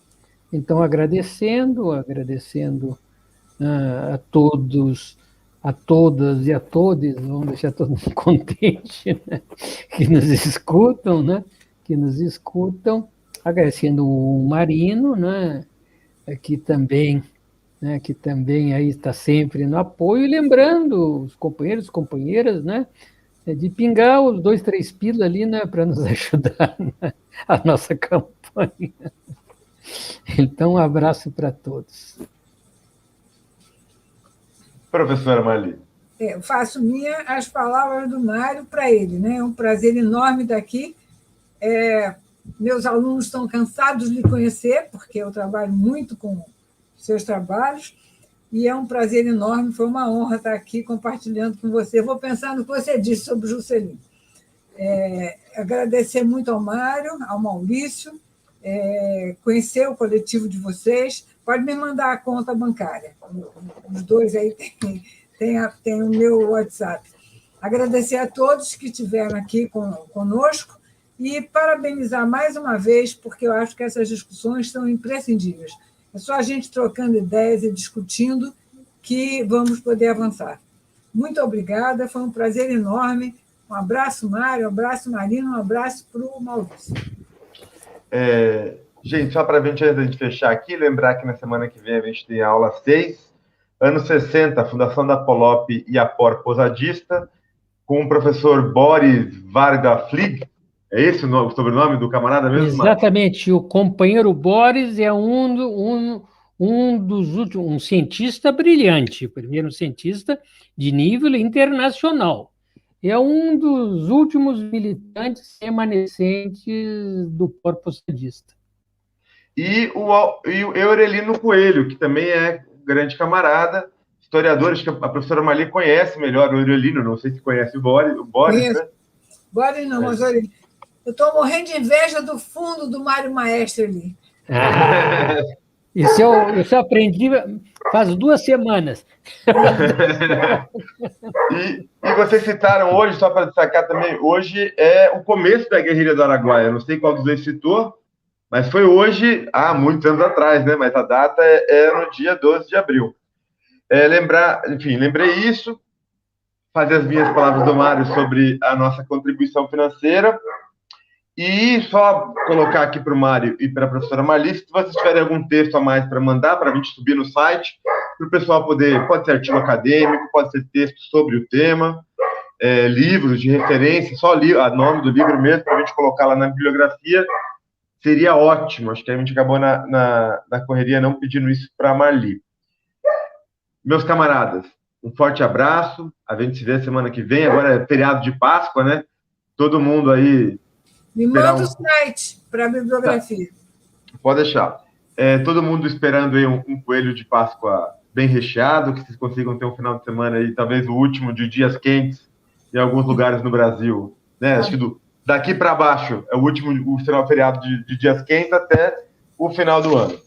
Então, agradecendo a todos, a todas e a todos, vamos deixar todo mundo contente, né? Que nos escutam, né? Que nos escutam, agradecendo o Marino, né? Que também aí está sempre no apoio, e lembrando os companheiros e companheiras, né? De pingar os 2, 3 pila ali, né? Para nos ajudar a nossa campanha. Então, um abraço para todos. Professora Marli. Faço minha as palavras do Mário para ele, né? É um prazer enorme estar aqui. Meus alunos estão cansados de lhe conhecer, porque eu trabalho muito com seus trabalhos, e é um prazer enorme, foi uma honra estar aqui compartilhando com você. Vou pensar no que você disse sobre o Juscelino. Agradecer muito ao Mário, ao Maurício, conhecer o coletivo de vocês. Pode me mandar a conta bancária. Os dois aí têm o meu WhatsApp. Agradecer a todos que estiveram aqui conosco e parabenizar mais uma vez, porque eu acho que essas discussões são imprescindíveis. É só a gente trocando ideias e discutindo que vamos poder avançar. Muito obrigada, foi um prazer enorme. Um abraço, Mário, um abraço, Marina, um abraço para o Maurício. Gente, só para a gente fechar aqui, lembrar que na semana que vem a gente tem a aula 6, anos 60, Fundação da Polop e a Por Posadista, com o professor Boris Varga Flig. É esse o sobrenome do camarada mesmo? Exatamente. O companheiro Boris é um dos últimos, um cientista brilhante, primeiro cientista de nível internacional. É um dos últimos militantes remanescentes do corpo sadista. E o Eurelino Coelho, que também é um grande camarada, historiador, acho que a professora Marli conhece melhor o Eurelino, não sei se conhece o Boris, né? Boris não, mas olha, eu estou morrendo de inveja do fundo do Mário Maestro ali. Isso eu aprendi faz 2 semanas. E vocês citaram hoje, só para destacar também, hoje é o começo da guerrilha do Araguaia. Não sei qual dos dois citou, mas foi hoje, há muitos anos atrás, né? Mas a data é no dia 12 de abril. Lembrei isso, fazer as minhas palavras do Mário sobre a nossa contribuição financeira. E só colocar aqui para o Mário e para a professora Marli, se vocês tiverem algum texto a mais para mandar, para a gente subir no site, para o pessoal poder, pode ser artigo acadêmico, pode ser texto sobre o tema, livros de referência, só o nome do livro mesmo, para a gente colocar lá na bibliografia, seria ótimo. Acho que a gente acabou na correria não pedindo isso para a Marli. Meus camaradas, um forte abraço, a gente se vê semana que vem, agora é feriado de Páscoa, né? Todo mundo aí... Me manda o site para a bibliografia. Tá. Pode deixar. Todo mundo esperando aí um coelho de Páscoa bem recheado, que vocês consigam ter um final de semana aí, talvez o último de dias quentes em alguns lugares no Brasil. Né? Acho que daqui para baixo é o final feriado de dias quentes até o final do ano.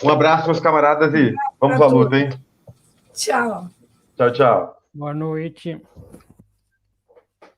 Um abraço, meus camaradas, e vamos à luta, hein? Tchau. Tchau, tchau. Boa noite.